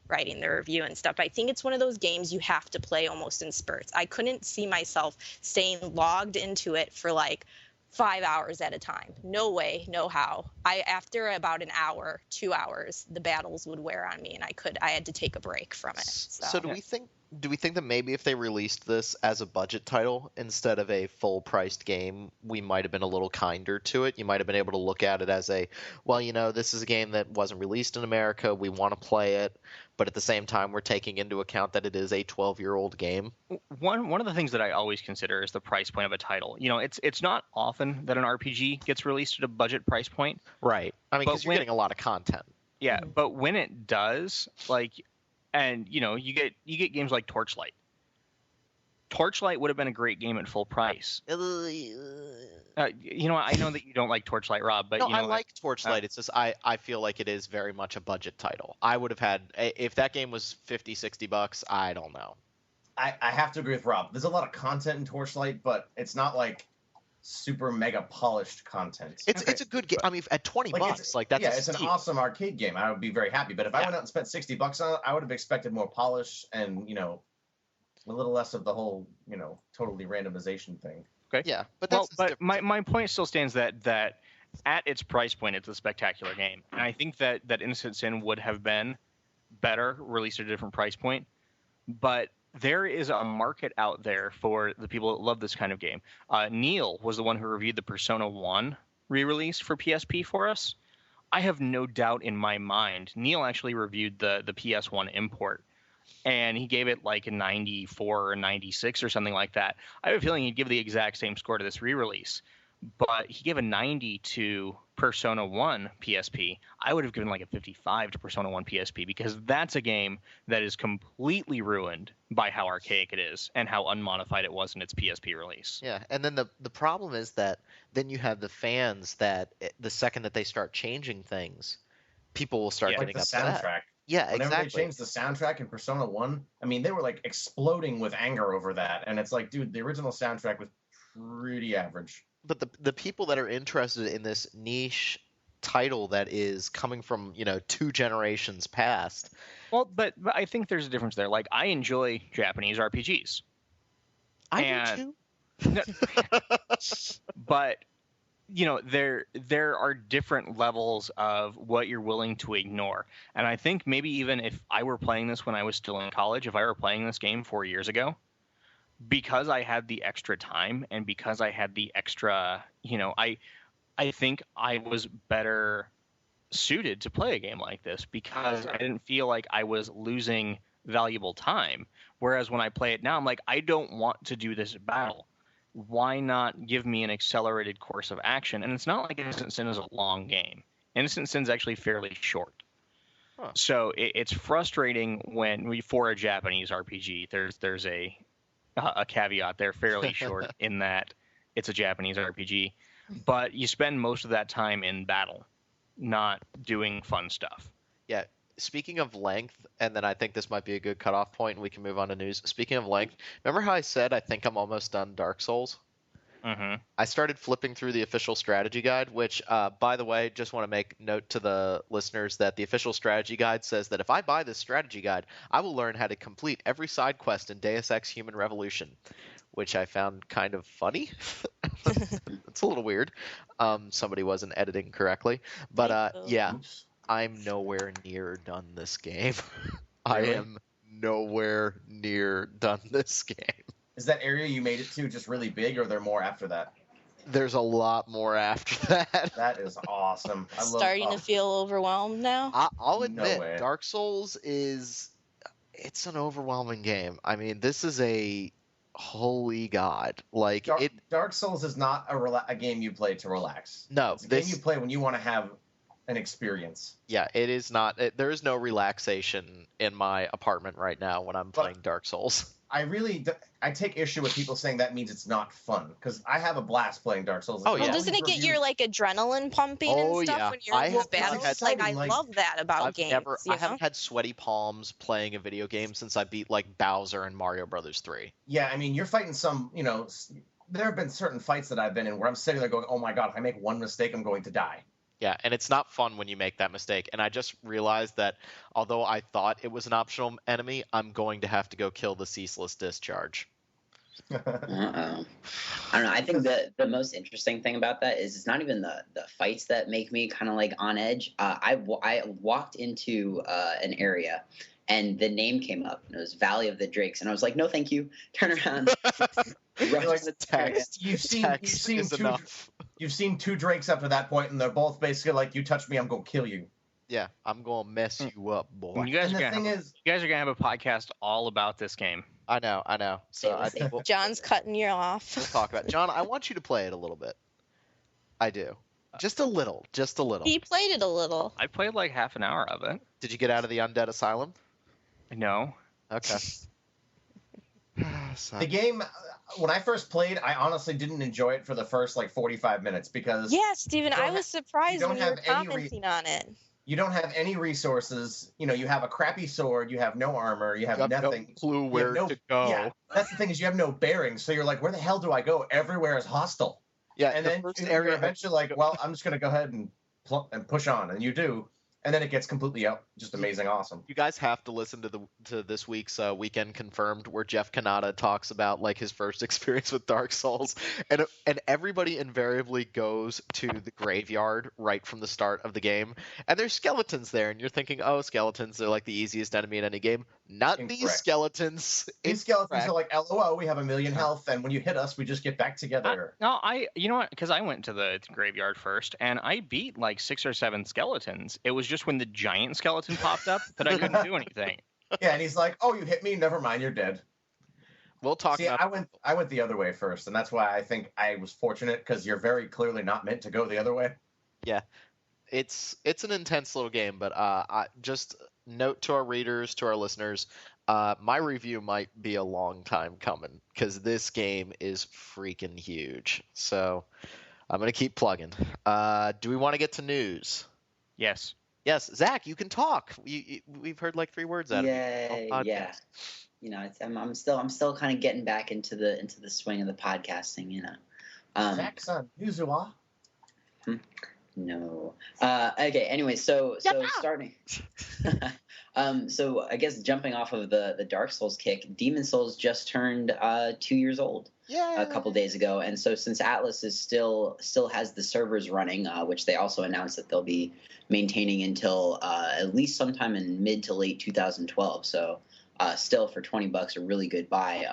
writing the review and stuff. I think it's one of those games you have to play almost in spurts. I couldn't see myself staying logged into it for like 5 hours at a time. No way, no how. After about an hour, 2 hours, the battles would wear on me, and I had to take a break from it. So do we think that maybe if they released this as a budget title instead of a full-priced game, we might have been a little kinder to it? You might have been able to look at it as this is a game that wasn't released in America, we want to play it, but at the same time we're taking into account that it is a 12-year-old game. One of the things that I always consider is the price point of a title. It's not often that an RPG gets released at a budget price point. Right. I mean, because you're getting a lot of content. Yeah, but when it does, you get games like Torchlight. Torchlight would have been a great game at full price. I know that you don't like Torchlight, Rob, but I like Torchlight. It's just I feel like it is very much a budget title. I would have had, if that game was $50-$60, I don't know. I have to agree with Rob. There's a lot of content in Torchlight, but it's not like super mega polished content. It's a good game. I mean, at $20, that's it's an awesome arcade game. I would be very happy. But if I went out and spent $60 on it, I would have expected more polish and a little less of the whole totally randomization thing. Okay. Yeah, but my point still stands that at its price point, it's a spectacular game, and I think that Innocent Sin would have been better released at a different price point, but there is a market out there for the people that love this kind of game. Neil was the one who reviewed the Persona 1 re-release for PSP for us. I have no doubt in my mind, Neil actually reviewed the PS1 import, and he gave it like a 94 or 96 or something like that. I have a feeling he'd give the exact same score to this re-release. but he gave a 90 to Persona 1 PSP. I would have given like a 55 to Persona 1 PSP because that's a game that is completely ruined by how archaic it is and how unmodified it was in its PSP release. Yeah, and then the problem is that then you have the fans that the second that they start changing things, people will start Like getting the upset. soundtrack. Yeah, Whenever exactly. they changed the soundtrack in Persona 1, I mean, they were like exploding with anger over that. And it's like, dude, the original soundtrack was pretty average. But the people that are interested in this niche title that is coming from 2 generations past. Well, but I think there's a difference there. Like, I enjoy Japanese RPGs. I And- do too. But there are different levels of what you're willing to ignore. And I think maybe even if I were playing this when I was still in college, if I were playing this game 4 years ago, because I had the extra time and because I had the extra, I think I was better suited to play a game like this because I didn't feel like I was losing valuable time. Whereas when I play it now, I'm like, I don't want to do this battle. Why not give me an accelerated course of action? And it's not like Innocent Sin is a long game. Innocent Sin is actually fairly short. Huh. So it's frustrating when for a Japanese RPG, there's a caveat. They're fairly short in that it's a Japanese RPG, but you spend most of that time in battle, not doing fun stuff. Yeah. Speaking of length, and then I think this might be a good cutoff point, and we can move on to news. Speaking of length, remember how I said I think I'm almost done Dark Souls? Mm-hmm. I started flipping through the official strategy guide, which, by the way, just want to make note to the listeners that the official strategy guide says that if I buy this strategy guide, I will learn how to complete every side quest in Deus Ex Human Revolution, which I found kind of funny. It's a little weird. Somebody wasn't editing correctly. But, yeah, Oops. I'm nowhere near done this game. Really? I am nowhere near done this game. Is that area you made it to just really big, or are there more after that? There's a lot more after that. That is awesome. I love, Starting to feel overwhelmed now. I'll No admit, way. Dark Souls it's an overwhelming game. I mean, this is a holy god. Like Dark Souls is not a game you play to relax. no, It's a game you play when you want to have an experience. yeah, it is not. There is no relaxation in my apartment right now when I'm playing Dark Souls. I take issue with people saying that means it's not fun, because I have a blast playing Dark Souls. Oh, Well, yeah. doesn't it get your like adrenaline pumping Oh, and stuff yeah. when you're I in these have- battles? it's Like I exciting, like- love that about games. I haven't had sweaty palms playing a video game since I beat like Bowser and Mario Brothers 3. Yeah, I mean, you're fighting some, there have been certain fights that I've been in where I'm sitting there going, oh my god, if I make one mistake, I'm going to die. Yeah, and it's not fun when you make that mistake. And I just realized that although I thought it was an optional enemy, I'm going to have to go kill the ceaseless discharge. Uh-oh. I don't know. I think the most interesting thing about that is it's not even the fights that make me kind of like on edge. I walked into an area and the name came up and it was Valley of the Drakes. And I was like, no, thank you. Turn around. You're like, Rush to the area. Text is enough. You've seen two Drakes up to that point, and they're both basically like, you touch me, I'm going to kill you. Yeah, I'm going to mess you up, boy. You guys And are the gonna thing have, is, you guys are gonna have a podcast all about this game. I know. So I think we'll John's cutting you off. talk about it. John, I want you to play it a little bit. I do. Just a little. He played it a little. I played like half an hour of it. Did you get out of the Undead Asylum? No. Okay. So- the game, when I first played, I honestly didn't enjoy it for the first like 45 minutes because Yeah, Steven, don't I ha- was surprised don't when you were have any commenting on it. you don't have any resources. You have a crappy sword, you have no armor, you have nothing. no clue You have where no- to go. Yeah, that's the thing is you have no bearings, so you're like, where the hell do I go? Everywhere is hostile. Yeah, And the then first you're area eventually like, well, I'm just gonna go ahead and push on, and you do, and then it gets completely just amazing, awesome. You guys have to listen to this week's Weekend Confirmed, where Jeff Kanata talks about like his first experience with Dark Souls, and everybody invariably goes to the graveyard right from the start of the game, and there's skeletons there, and you're thinking, oh, skeletons are like the easiest enemy in any game. Not these Incorrect. skeletons. These skeletons Incorrect. are like, LOL, we have 1 million health, and when you hit us, we just get back together. No, you know what? Because I went to the graveyard first, and I beat like 6 or 7 skeletons. It was just when the giant skeleton popped up that I couldn't do anything. Yeah, and he's like, oh, you hit me? Never mind, you're dead. We'll talk See, about. I went the other way first, and that's why I think I was fortunate because you're very clearly not meant to go the other way. Yeah, it's an intense little game, but just note to our readers, to our listeners, my review might be a long time coming because this game is freaking huge. So I'm gonna keep plugging. Do we want to get to news? Yes. Yes, Zach, you can talk. We've heard like 3 words out of you. Yeah. You know, I'm still kind of getting back into the swing of the podcasting. You know, Zach's Yuzuwa. No. Okay. Anyway, so starting. So I guess jumping off of the Dark Souls kick, Demon Souls just turned 2 years old. Yeah. A couple days ago, and so since Atlas is still has the servers running, which they also announced that they'll be maintaining until at least sometime in mid to late 2012. So still for $20, a really good buy.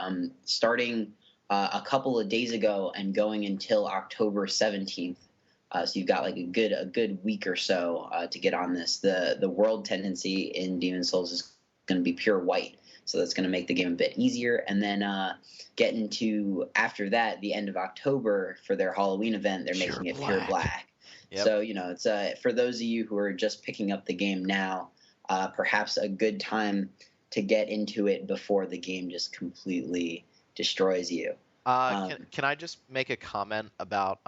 Starting a couple of days ago and going until October 17th. So you've got like a good week or so to get on this. The world tendency in Demon Souls is going to be pure white, so that's going to make the game a bit easier. And then getting to after that, the end of October for their Halloween event, they're making it pure black. Yep. So you know, it's for those of you who are just picking up the game now, perhaps a good time to get into it before the game just completely destroys you. Can I just make a comment about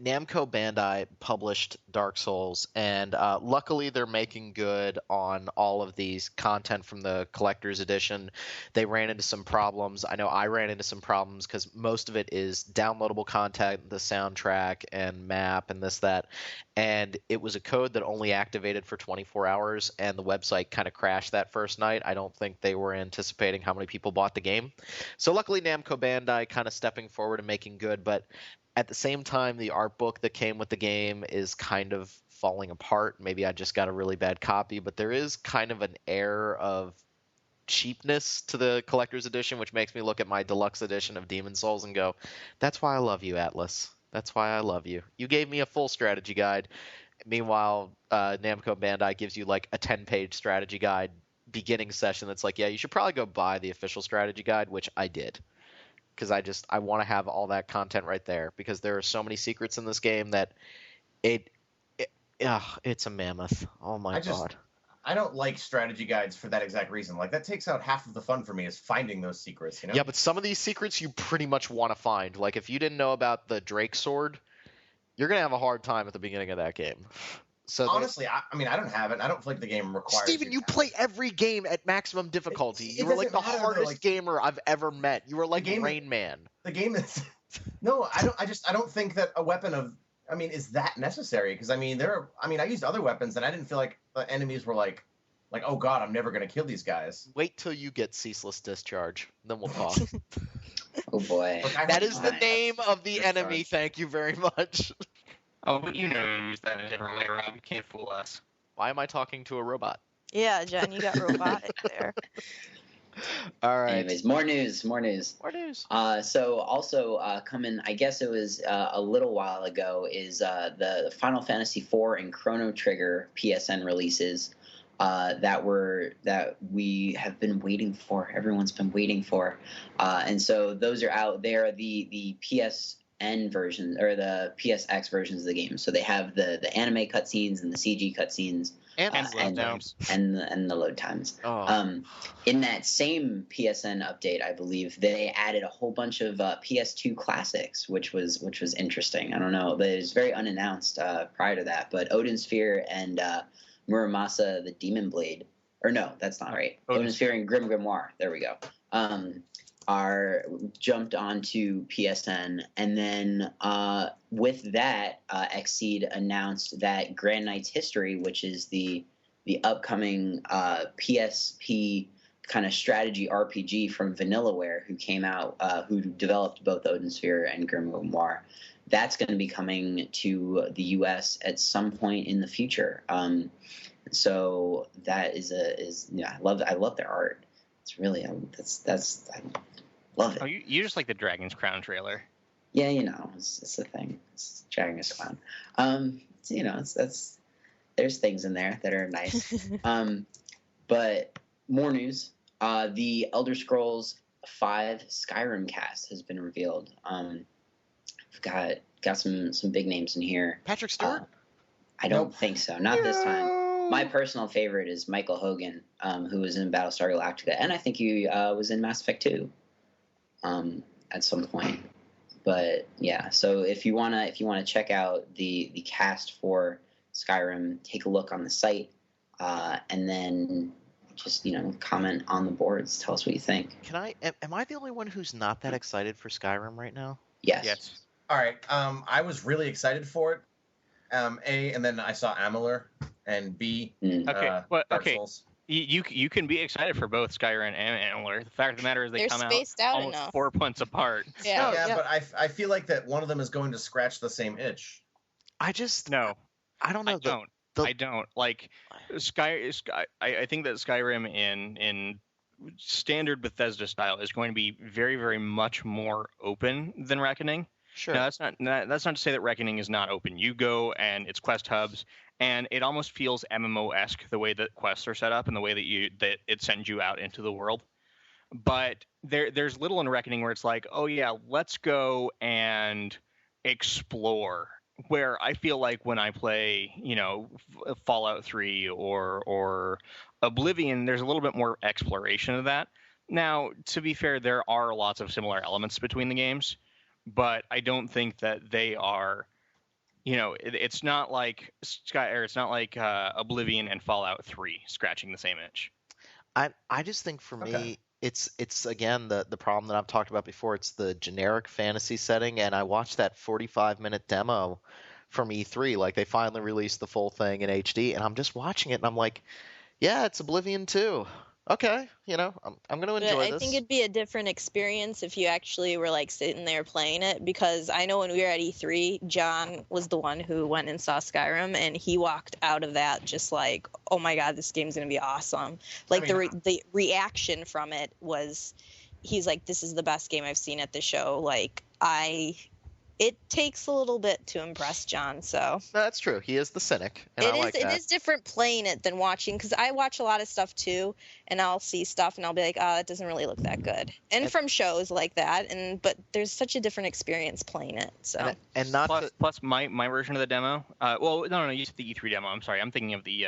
Namco Bandai published Dark Souls, and luckily they're making good on all of these content from the collector's edition. They ran into some problems. I know I ran into some problems because most of it is downloadable content, the soundtrack and map and this, that. And it was a code that only activated for 24 hours, and the website kind of crashed that first night. I don't think they were anticipating how many people bought the game. So luckily Namco Bandai kind of stepping forward and making good, but at the same time, the art book that came with the game is kind of falling apart. Maybe I just got a really bad copy, but there is kind of an air of cheapness to the collector's edition, which makes me look at my deluxe edition of Demon Souls and go, that's why I love you, Atlas. That's why I love you. You gave me a full strategy guide. Meanwhile, Namco Bandai gives you like a 10-page strategy guide beginning session that's like, yeah, you should probably go buy the official strategy guide, which I did. Because I want to have all that content right there, because there are so many secrets in this game that it's a mammoth. Oh my god. I don't like strategy guides for that exact reason. Like, that takes out half of the fun for me, is finding those secrets, you know? Yeah, but some of these secrets you pretty much want to find. Like, if you didn't know about the Drake sword, you're going to have a hard time at the beginning of that game. So honestly, I mean, I don't have it. I don't feel like the game requires. Steven, you play every game at maximum difficulty. You were like the hardest gamer I've ever met. You were like Rain Man. The game is no, I don't think that a weapon of, I mean, is that necessary? Because I mean, I used other weapons and I didn't feel like the enemies were like, oh god, I'm never gonna kill these guys. Wait till you get Ceaseless Discharge, then we'll talk. Oh boy, look, that is the name of the enemy. Thank you very much. Oh, but you know you use that a different way around. You can't fool us. Why am I talking to a robot? Yeah, Jen, you got robotic there. All right. Anyways, more news. So also coming, I guess it was a little while ago, is the Final Fantasy IV and Chrono Trigger PSN releases that we have been waiting for. Everyone's been waiting for, and so those are out there. The PSN versions or the PSX versions of the game. So they have the anime cutscenes and the CG cutscenes and the load times. Oh. In that same PSN update, I believe they added a whole bunch of PS2 classics, which was interesting. I don't know, but it was very unannounced prior to that. But Odin Sphere and Muramasa the Demon Blade, or no, that's not right. Odin Sphere and Grim Grimoire. There we go. Are jumped onto PSN, and then with that, Xseed announced that Grand Knight's History, which is the upcoming PSP kind of strategy RPG from Vanillaware, who came out, who developed both Odin Sphere and Grim Grimoire, that's going to be coming to the U.S. at some point in the future. So that is I love their art. It's really I love it. Oh, you just like the Dragon's Crown trailer. Yeah, it's a thing. It's Dragon's Crown. There's things in there that are nice. But more news. The Elder Scrolls 5 Skyrim cast has been revealed. We've got some big names in here. Patrick Stewart? I don't Nope. think so. Not this time. My personal favorite is Michael Hogan, who was in Battlestar Galactica, and I think he was in Mass Effect 2 at some point. But yeah, so if you wanna check out the cast for Skyrim, take a look on the site, and then just comment on the boards. Tell us what you think. Am I the only one who's not that excited for Skyrim right now? Yes. All right. I was really excited for it. A, and then I saw Amalur, and B, Dark Souls. You can be excited for both Skyrim and Antler. The fact of the matter is They're come out spaced out almost enough. 4 months apart. Yeah. But I feel like that one of them is going to scratch the same itch. I just No, I don't know. I don't like Sky. I think that Skyrim in standard Bethesda style is going to be very, very much more open than Reckoning. Sure. Now, that's not to say that Reckoning is not open. You go and it's quest hubs, and it almost feels MMO-esque the way that quests are set up and the way that it sends you out into the world. But there's little in Reckoning where it's like, oh yeah, let's go and explore. Where I feel like when I play, Fallout 3 or Oblivion, there's a little bit more exploration of that. Now, to be fair, there are lots of similar elements between the games, but I don't think that they are, it's not like it's not like Oblivion and Fallout 3 scratching the same itch. I just think for me, it's again the problem that I've talked about before. It's the generic fantasy setting, and I watched that 45-minute demo from E3. Like, they finally released the full thing in HD, and I'm just watching it, and I'm like, yeah, it's Oblivion 2. Okay, I'm going to enjoy this. I think it'd be a different experience if you actually were like sitting there playing it, because I know when we were at E3, John was the one who went and saw Skyrim, and he walked out of that just like, oh my god, this game's going to be awesome. Like, the reaction from it was, he's like, this is the best game I've seen at the show. Like, it takes a little bit to impress John, so. No, that's true. He is the cynic, and I like that. It is different playing it than watching, because I watch a lot of stuff too, and I'll see stuff and I'll be like, oh, that doesn't really look that good. And from shows like that, but there's such a different experience playing it. So. And not plus my version of the demo. No, you said the E3 demo. I'm sorry, I'm thinking of the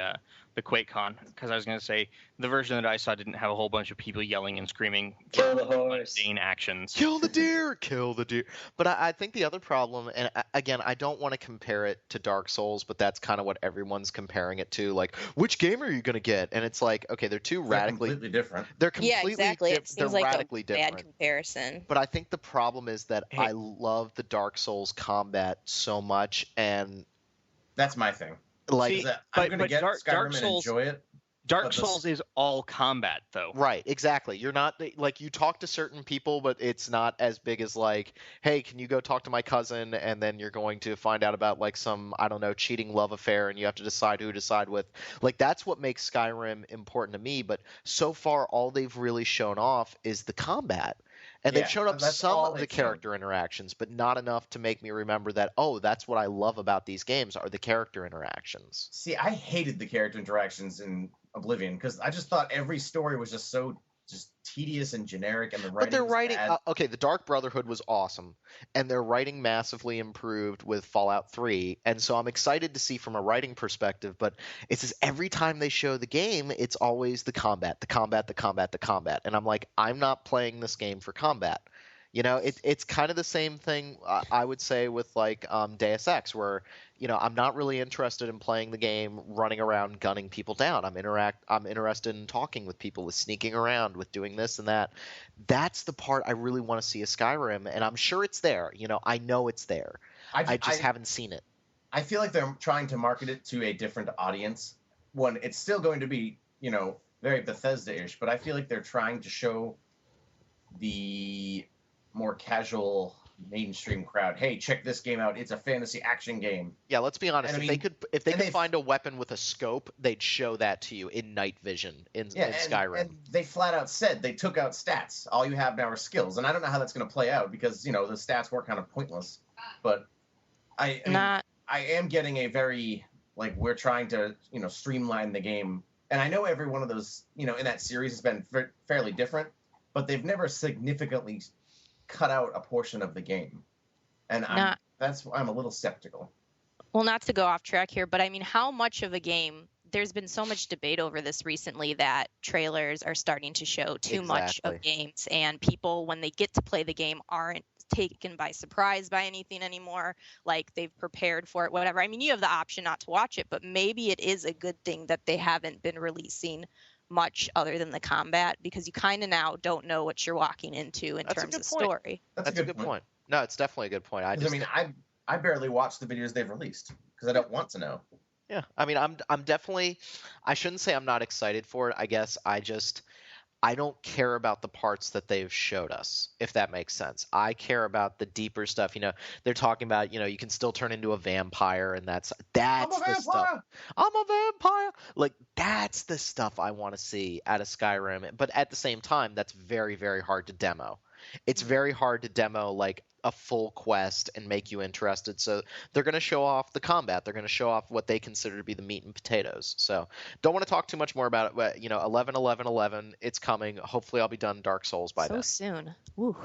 QuakeCon, because I was going to say the version that I saw didn't have a whole bunch of people yelling and screaming Kill the horse. mundane actions. Kill the deer, kill the deer. But I think the other problem, and again, I don't want to compare it to Dark Souls, but that's kind of what everyone's comparing it to. Like, which game are you going to get? And it's like, okay, they're completely different. They're completely exactly. It seems they're like radically a bad different. comparison. But I think the problem is that I love the Dark Souls combat so much, and that's my thing. Like, I'm going to get Dark Skyrim Souls, and enjoy it. Dark Souls is all combat, though. Right, exactly. You're not, like, you talk to certain people, but it's not as big as, like, hey, can you go talk to my cousin, and then you're going to find out about, like, some, I don't know, cheating love affair, and you have to decide who to side with. Like, that's what makes Skyrim important to me, but so far, all they've really shown off is the combat. And they've shown up some of the character interactions, but not enough to make me remember that, oh, that's what I love about these games, are the character interactions. See, I hated the character interactions in Oblivion, because I just thought every story was just so tedious and generic, and the writing But they're was writing bad. Okay, the Dark Brotherhood was awesome, and their writing massively improved with Fallout 3, and so I'm excited to see from a writing perspective, but it's just every time they show the game, it's always the combat, and I'm like, I'm not playing this game for combat. It's kind of the same thing I would say with, like, Deus Ex, where I'm not really interested in playing the game running around gunning people down. I'm interested in talking with people, with sneaking around, with doing this and that. That's the part I really want to see a Skyrim, and I'm sure it's there. I know it's there. I just haven't seen it. I feel like they're trying to market it to a different audience. One, it's still going to be, very Bethesda-ish, but I feel like they're trying to show the more casual mainstream crowd, hey, check this game out, it's a fantasy action game. Yeah, let's be honest. And if they could find a weapon with a scope, they'd show that to you in night vision in Skyrim. And they flat out said they took out stats. All you have now are skills, and I don't know how that's going to play out, because the stats were kind of pointless. But I am getting a very, like, we're trying to streamline the game, and I know every one of those in that series has been fairly different. but they've never significantly cut out a portion of the game, and that's why I'm a little skeptical. Well, not to go off track here, but I mean, how much of a game? There's been so much debate over this recently that trailers are starting to show too much of games, and people, when they get to play the game, aren't taken by surprise by anything anymore. Like, they've prepared for it, whatever. I mean, you have the option not to watch it, but maybe it is a good thing that they haven't been releasing much other than the combat, because you kind of now don't know what you're walking into in terms of story. That's a good point. No, it's definitely a good point. I barely watch the videos they've released because I don't want to know. Yeah, I mean, I'm definitely, I shouldn't say I'm not excited for it. I guess I don't care about the parts that they've showed us, if that makes sense. I care about the deeper stuff. You know, they're talking about, you know, you can still turn into a vampire, and that's the stuff. I'm a vampire. Like, that's the stuff I want to see out of Skyrim. But at the same time, that's very, very hard to demo. It's very hard to demo like a full quest and make you interested. So they're going to show off the combat. They're going to show off what they consider to be the meat and potatoes. So don't want to talk too much more about it. But, you know, 11/11/11, it's coming. Hopefully I'll be done Dark Souls by then. So soon. Woo.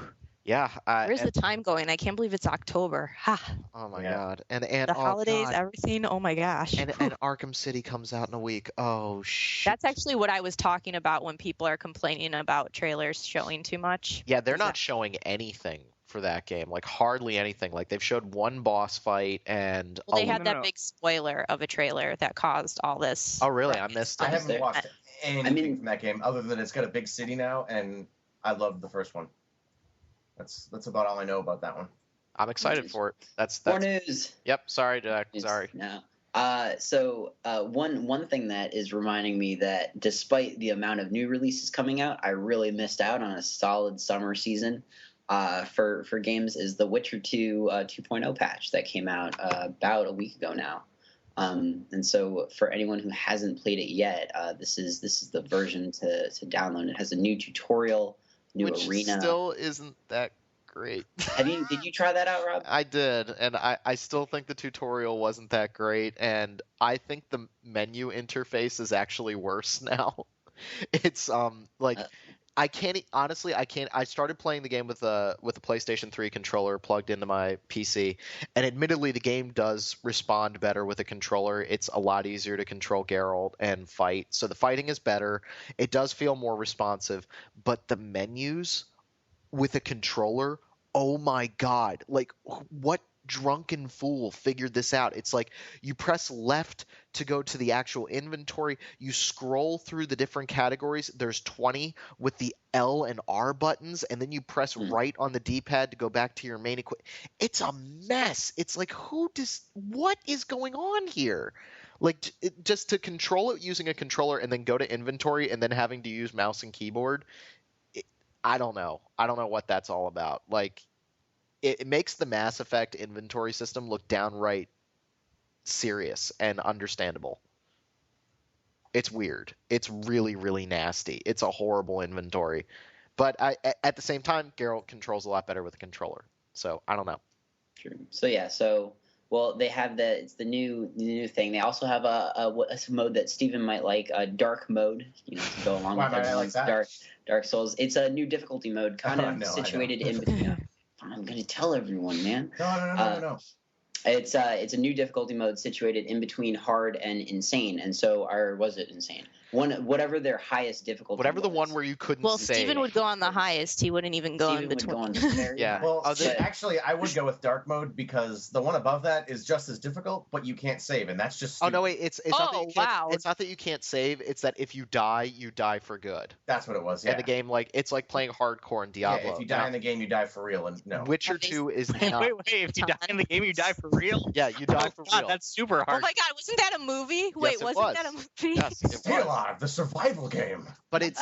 Yeah. Where's the time going? I can't believe it's October. Ha. Oh my God. And the holidays, everything. Oh my gosh. And Arkham City comes out in a week. Oh shit. That's actually what I was talking about when people are complaining about trailers showing too much. Yeah, they're not showing anything for that game, like hardly anything. Like, they've showed one boss fight, and they had that big spoiler of a trailer that caused all this. Oh really? I missed it. I haven't watched anything from that game other than it's got a big city now, and I loved the first one. That's about all I know about that one. I'm excited for it. That's more news. Yep. Sorry, Jack. Sorry. No. So one thing that is reminding me that despite the amount of new releases coming out, I really missed out on a solid summer season for games is the Witcher 2 2.0 patch that came out about a week ago now. And so for anyone who hasn't played it yet, this is the version to download. It has a new tutorial, new arena. Still isn't that great. Did you try that out, Rob? I did, and I still think the tutorial wasn't that great, and I think the menu interface is actually worse now. It's I started playing the game with a PlayStation 3 controller plugged into my PC, and admittedly the game does respond better with a controller. It's a lot easier to control Geralt and fight, so the fighting is better. It does feel more responsive, but the menus with a controller, oh my God, like, what drunken fool figured this out? It's like you press left to go to the actual inventory, you scroll through the different categories, there's 20 with the L and R buttons, and then you press right on the D-pad to go back to your main equipment. It's a mess. It's like, what is going on here? Like, just to control it using a controller and then go to inventory and then having to use mouse and keyboard, I don't know what that's all about. Like, it makes the Mass Effect inventory system look downright serious and understandable. It's weird. It's really, really nasty. It's a horrible inventory. But at the same time, Geralt controls a lot better with a controller. So I don't know. True. So well, they have it's the new thing. They also have a mode that Steven might like, a dark mode, to go along with I like that? Dark Souls. It's a new difficulty mode, kind of situated in between. I'm going to tell everyone, man. No. It's a new difficulty mode situated in between hard and insane, and so, or was it insane? Whatever their highest difficulty. Whatever the one where you couldn't. Well, save. Steven would go on the highest. He wouldn't even go in between. Yeah. Well, actually, I would go with dark mode because the one above that is just as difficult, but you can't save, and that's just. Stupid. Oh no! Wait, it's not that you can't. It's not that you can't save. It's that if you die for good. That's what it was. Yeah. And the game, it's like playing hardcore in Diablo. Yeah, if you die in the game, you die for real, and no. Witcher 2 is not. Wait! If you die in the game, you die for real? Yeah, you die for real. That's super hard. Oh my God! Wasn't that a movie? Wait, wasn't that a movie? Yes, it Stay was. Alive, the survival game. But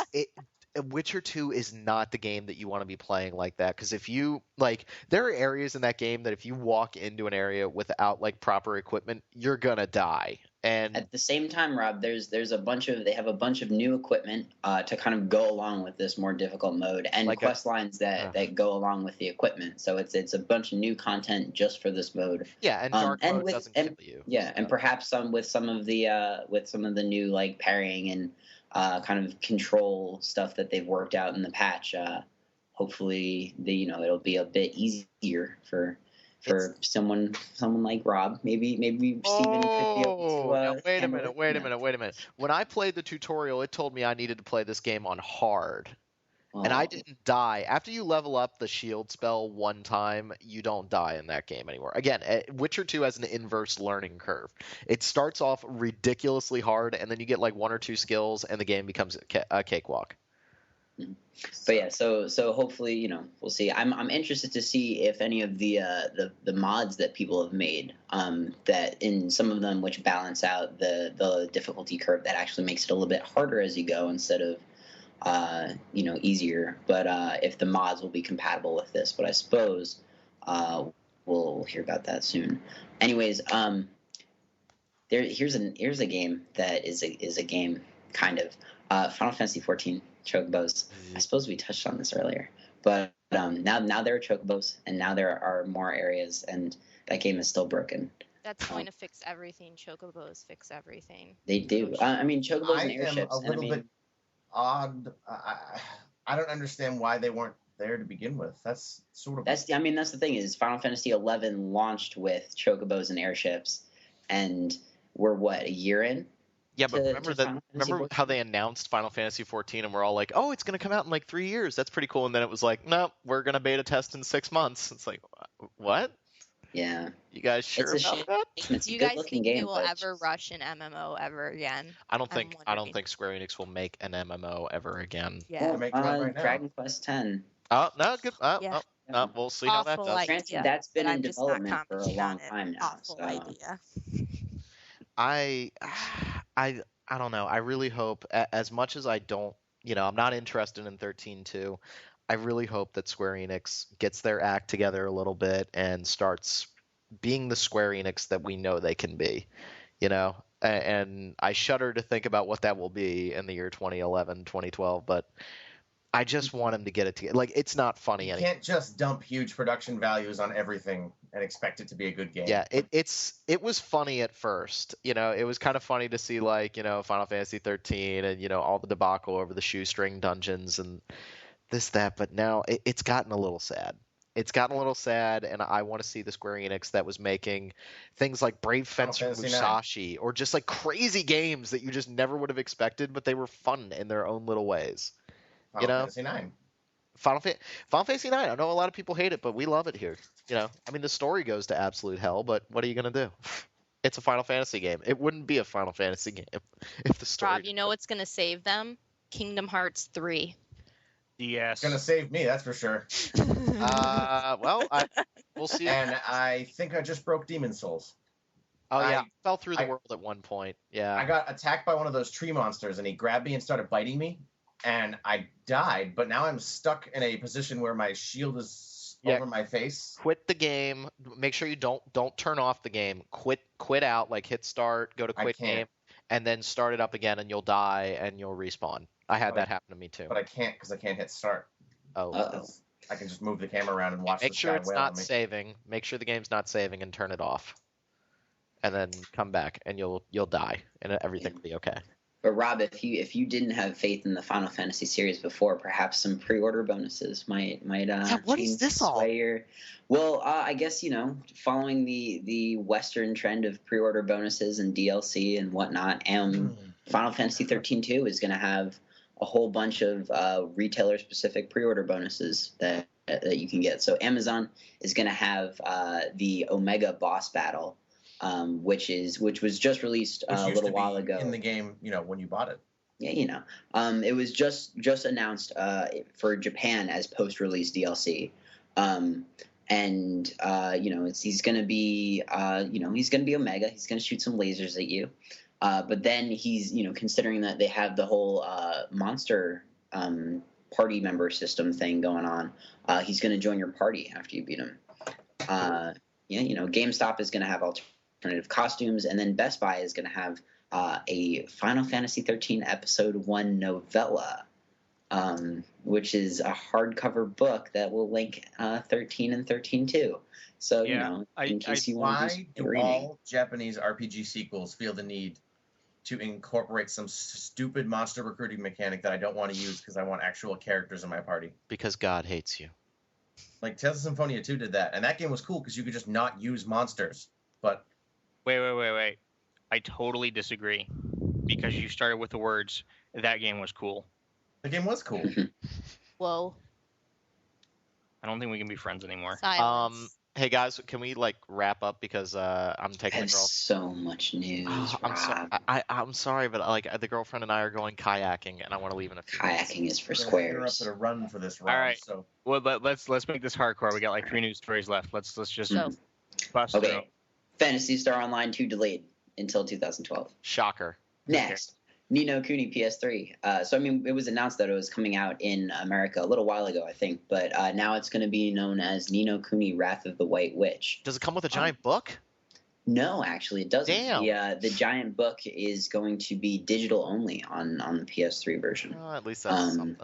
Witcher 2 is not the game that you want to be playing like that, because if you there are areas in that game that if you walk into an area without proper equipment, you're gonna die. And at the same time, Rob, they have a bunch of new equipment to kind of go along with this more difficult mode, and quest lines that go along with the equipment. So it's a bunch of new content just for this mode. Yeah, and dark mode doesn't kill you. Yeah, and perhaps with some of the new parrying and kind of control stuff that they've worked out in the patch. Hopefully, it'll be a bit easier for someone like Rob. Maybe Steven could be able to. Now wait a handle minute, it. wait a minute, wait a minute. When I played the tutorial, it told me I needed to play this game on hard. And I Well, didn't die. After you level up the shield spell one time, you don't die in that game anymore. Again, Witcher 2 has an inverse learning curve. It starts off ridiculously hard, and then you get like one or two skills, and the game becomes a cakewalk. But yeah, so hopefully, we'll see. I'm interested to see if any of the mods that people have made, that in some of them which balance out the difficulty curve, that actually makes it a little bit harder as you go instead of easier. But if the mods will be compatible with this, but I suppose we'll hear about that soon. Anyways, here's a game that is a game kind of Final Fantasy 14 Chocobos. I suppose we touched on this earlier, but now there are Chocobos, and now there are more areas, and that game is still broken. That's going to fix everything. Chocobos fix everything. They do. I mean, Chocobos and airships. I am a little bit odd. I don't understand why they weren't there to begin with. That's sort of. That's the thing is Final Fantasy 11 launched with Chocobos and airships, and we're a year in. Yeah, but remember how they announced Final Fantasy 14 and we're all like, oh, it's going to come out in like 3 years. That's pretty cool. And then it was like, no, we're going to beta test in 6 months. It's like, what? Yeah. You guys sure about that? Do you guys think they will ever rush an MMO ever again? I don't think Square Enix will make an MMO ever again. Yeah. Dragon Quest X. Oh, no, good. Yeah. We'll see how that does. Granted, that's been in development for a long time now. Awful idea. I don't know. I really hope, as much as I don't, I'm not interested in 13.2. I really hope that Square Enix gets their act together a little bit and starts being the Square Enix that we know they can be, and I shudder to think about what that will be in the year 2011, 2012, but I just want him to get it together. Like, it's not funny anymore. You can't just dump huge production values on everything and expect it to be a good game. Yeah, it was funny at first. It was kind of funny to see, like, Final Fantasy 13 and, all the debacle over the shoestring dungeons and this, that. But now it's gotten a little sad. It's gotten a little sad, and I want to see the Square Enix that was making things like Brave Fencer Musashi or just, like, crazy games that you just never would have expected, but they were fun in their own little ways. Final Fantasy 9. Final Fantasy 9. I know a lot of people hate it, but we love it here. I mean, the story goes to absolute hell, but what are you going to do? It's a Final Fantasy game. It wouldn't be a Final Fantasy game if the story... Rob, you know what's going to save them? Kingdom Hearts 3. Yes. It's going to save me, that's for sure. We'll see. And I think I just broke Demon Souls. Oh, yeah. I fell through the world at one point. Yeah. I got attacked by one of those tree monsters, and he grabbed me and started biting me. And I died, but now I'm stuck in a position where my shield is over my face. Quit the game. Make sure you don't turn off the game. Quit out. Like, hit start, go to quit game, and then start it up again, and you'll die and you'll respawn. I had that happen to me too. But I can't because I can't hit start. Oh. I can just move the camera around and watch. Make sure it's not saving. Make sure the game's not saving and turn it off, and then come back and you'll die and everything will be okay. But Rob, if you didn't have faith in the Final Fantasy series before, perhaps some pre-order bonuses might what is this all? Well, I guess following the Western trend of pre-order bonuses and DLC and whatnot, Final Fantasy 13-2 is going to have a whole bunch of retailer-specific pre-order bonuses that you can get. So Amazon is going to have the Omega boss battle. Which was just released a little while ago in the game, when you bought it. Yeah, it was just announced for Japan as post-release DLC, he's gonna be Omega. He's gonna shoot some lasers at you, but then he's considering that they have the whole monster party member system thing going on. He's gonna join your party after you beat him. GameStop is gonna have alternative costumes, and then Best Buy is going to have a Final Fantasy 13 Episode 1 novella, which is a hardcover book that will link 13 and 13-2. So, in case you want to do all Japanese RPG sequels feel the need to incorporate some stupid monster recruiting mechanic that I don't want to use because I want actual characters in my party. Because God hates you. Like Tales of Symphonia 2 did that, and that game was cool because you could just not use monsters. But Wait. I totally disagree. Because you started with the words, that game was cool. the game was cool. Whoa. I don't think we can be friends anymore. Silence. Hey guys, can we like wrap up because I'm taking the There's girl. so much news. Rob. I'm sorry, but like the girlfriend and I are going kayaking, and I want to leave in a few minutes. Kayaking is for You're up squares. to run for this round. All right. So Well, let's make this hardcore. We got like 3 news stories left. Let's just So- bust through. Okay. Phantasy Star Online 2 delayed until 2012. Shocker. Next, Ni no Kuni PS3. So, I mean, it was announced that it was coming out in America a little while ago, I think, but now it's going to be known as Ni no Kuni Wrath of the White Witch. Does it come with a giant book? No, actually, it doesn't. Damn. The giant book is going to be digital only on the PS3 version. Oh, at least that's something.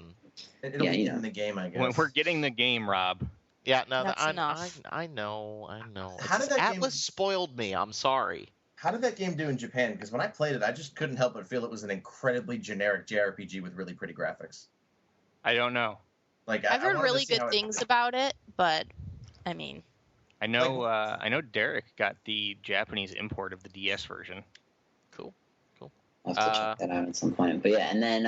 it'll Yeah, be you in know. the game, I guess. When we're getting the game, Rob. Yeah, no, That's I enough. know. How did that game- Atlas spoiled me. I'm sorry. How did that game do in Japan? Because when I played it, I just couldn't help but feel it was an incredibly generic JRPG with really pretty graphics. I don't know. Like I've I heard wanted to really see how good it- things about it, but I mean, I know Derek got the Japanese import of the DS version. Cool. I'll have to check that out at some point. But yeah, and then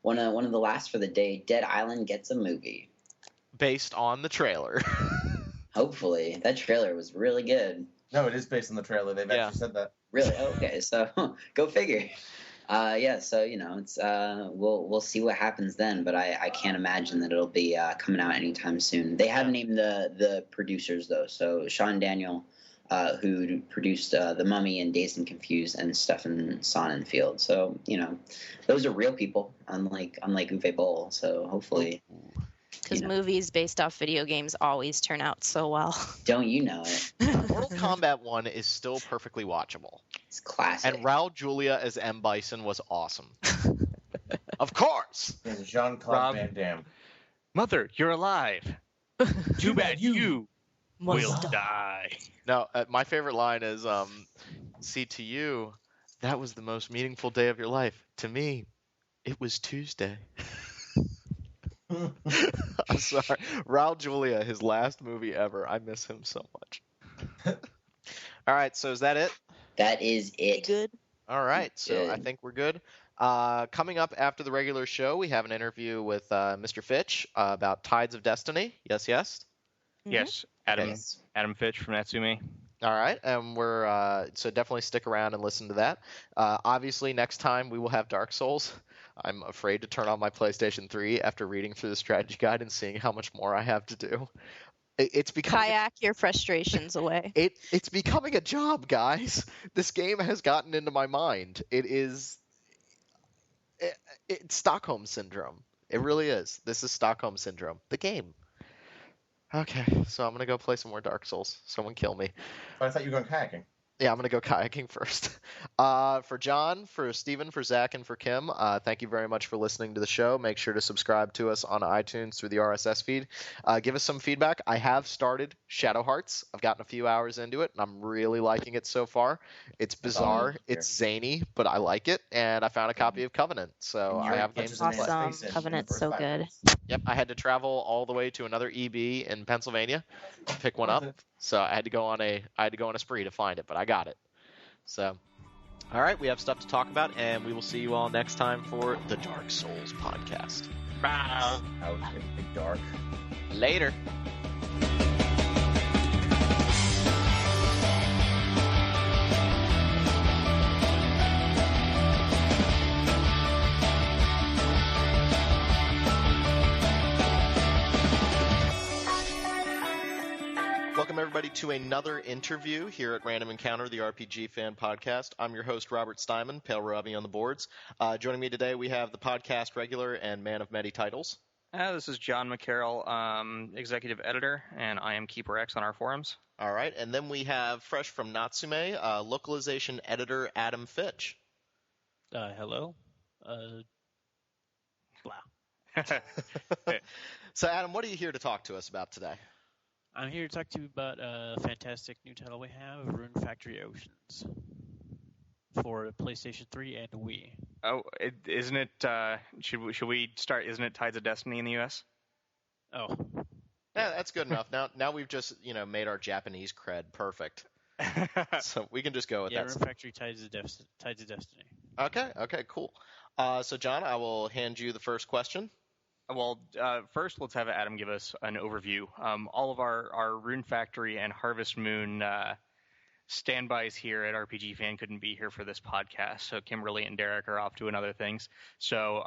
one of the last for the day, Dead Island gets a movie. Based on the trailer. Hopefully, that trailer was really good. No, it is based on the trailer. They've Yeah. actually said that. Really? Okay, so go figure. Yeah, so it's we'll see what happens then, but I can't imagine that it'll be coming out anytime soon. They have named the producers though, so Sean Daniel, who produced The Mummy and Dazed and Confused and Stefan Sonnenfeld. So those are real people, unlike Uwe Boll. So hopefully, because movies based off video games always turn out so well. don't you know it? Mortal Kombat 1 is still perfectly watchable. It's classic. And Raul Julia as M. Bison was awesome. Of course. And Jean-Claude Rob. Van Damme. Mother, you're alive. Too bad you will Must die. No, my favorite line is, see, to you, that was the most meaningful day of your life. To me, it was Tuesday. I'm sorry. Raul Julia, his last movie ever. I miss him so much. All right, so is that it? That is it. Good. All right, so I Good. think we're good. Coming up after the regular show, we have an interview with Mr. Fitch about Tides of Destiny. Yes. Yes, Adam Yes. Fitch from Natsume. All right, and we're so definitely stick around and listen to that. Obviously, next time we will have Dark Souls. I'm afraid to turn on my PlayStation 3 after reading through the strategy guide and seeing how much more I have to do. It's becoming Kayak your frustrations away. it's becoming a job, guys. This game has gotten into my mind. It's Stockholm syndrome. It really is. This is Stockholm syndrome. The game. Okay, so I'm gonna go play some more Dark Souls. Someone kill me. But I thought you were going kayaking. Yeah, I'm going to go kayaking first. For John, for Steven, for Zach, and for Kim, thank you very much for listening to the show. Make sure to subscribe to us on iTunes through the RSS feed. Give us some feedback. I have started Shadow Hearts. I've gotten a few hours into it, and I'm really liking it so far. It's bizarre, here. it's zany, but I like it, and I found a copy of Covenant, so I have games to play. Awesome. Covenant's so good. Yep, I had to travel all the way to another EB in Pennsylvania to pick one up. So I had to go on a spree to find it, but I got it. So, all right, we have stuff to talk about, and we will see you all next time for the Dark Souls podcast. Out in the dark. Later. Welcome, everybody, to another interview here at Random Encounter, the RPG fan podcast. I'm your host, Robert Steinman, Pale Robbie on the boards. Joining me today, we have the podcast regular and man of many titles. This is John McCarroll, executive editor, and I am Keeper X on our forums. All right, and then we have fresh from Natsume, localization editor Adam Fitch. Hello. Wow. So, Adam, what are you here to talk to us about today? I'm here to talk to you about a fantastic new title we have, Rune Factory Oceans. for PlayStation 3 and Wii. Oh, isn't it? Should we start? Isn't it Tides of Destiny in the U.S.? Oh, Yeah, that's good enough. Now we've just made our Japanese cred perfect, so we can just go with yeah, that. Rune Factory Tides of Destiny. Okay, cool. So John, I will hand you the first question. Well, first, let's have Adam give us an overview. All of our Rune Factory and Harvest Moon standbys here at RPG Fan couldn't be here for this podcast, so Kimberly and Derek are off doing other things. So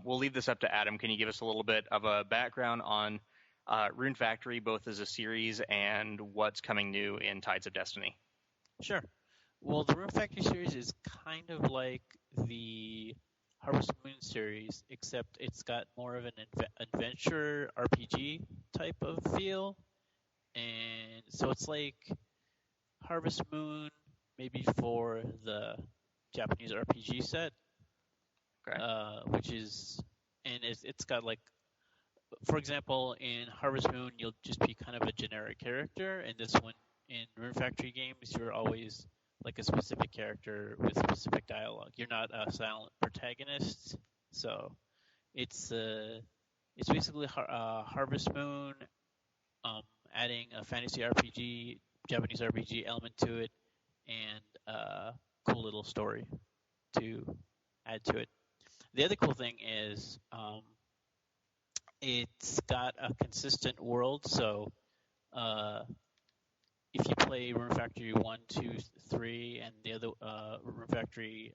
we'll leave this up to Adam. Can you give us a little bit of a background on Rune Factory, both as a series and what's coming new in Tides of Destiny? Sure. Well, the Rune Factory series is kind of like the Harvest Moon series, except it's got more of an adventure RPG type of feel. And so it's like Harvest Moon, maybe for the Japanese RPG set, Okay. which is, and it's got like, for example, in Harvest Moon, you'll just be kind of a generic character, and this one in Rune Factory games, you're always like a specific character with specific dialogue. You're not a silent protagonist, so it's basically Harvest Moon, adding a fantasy RPG, Japanese RPG element to it, and a cool little story to add to it. The other cool thing is it's got a consistent world, so if you play Rune Factory 1, 2, 3, and the other Rune Factory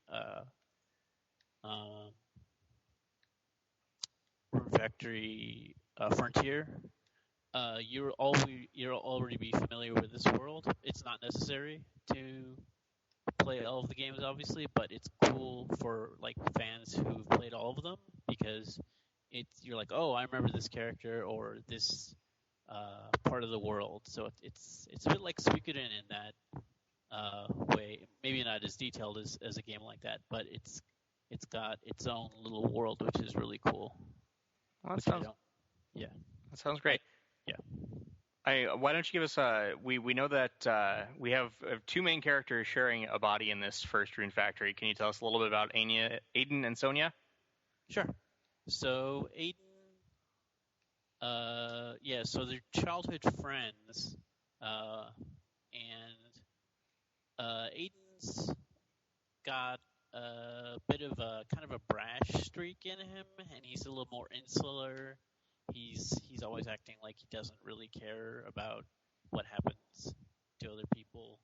Frontier, you'll already be familiar with this world. It's not necessary to play all of the games, obviously, but it's cool for like fans who've played all of them because you're like, oh, I remember this character or this part of the world. So it's a bit like Suikoden in that way. Maybe not as detailed as a game like that, but it's got its own little world, which is really cool. Well, That sounds great. Yeah. Why don't you give us we know that we have two main characters sharing a body in this first Rune Factory. Can you tell us a little bit about Aiden and Sonia? Sure. So Aiden, so they're childhood friends, and Aiden's got a bit of a kind of a brash streak in him, and he's a little more insular. He's always acting like he doesn't really care about what happens to other people.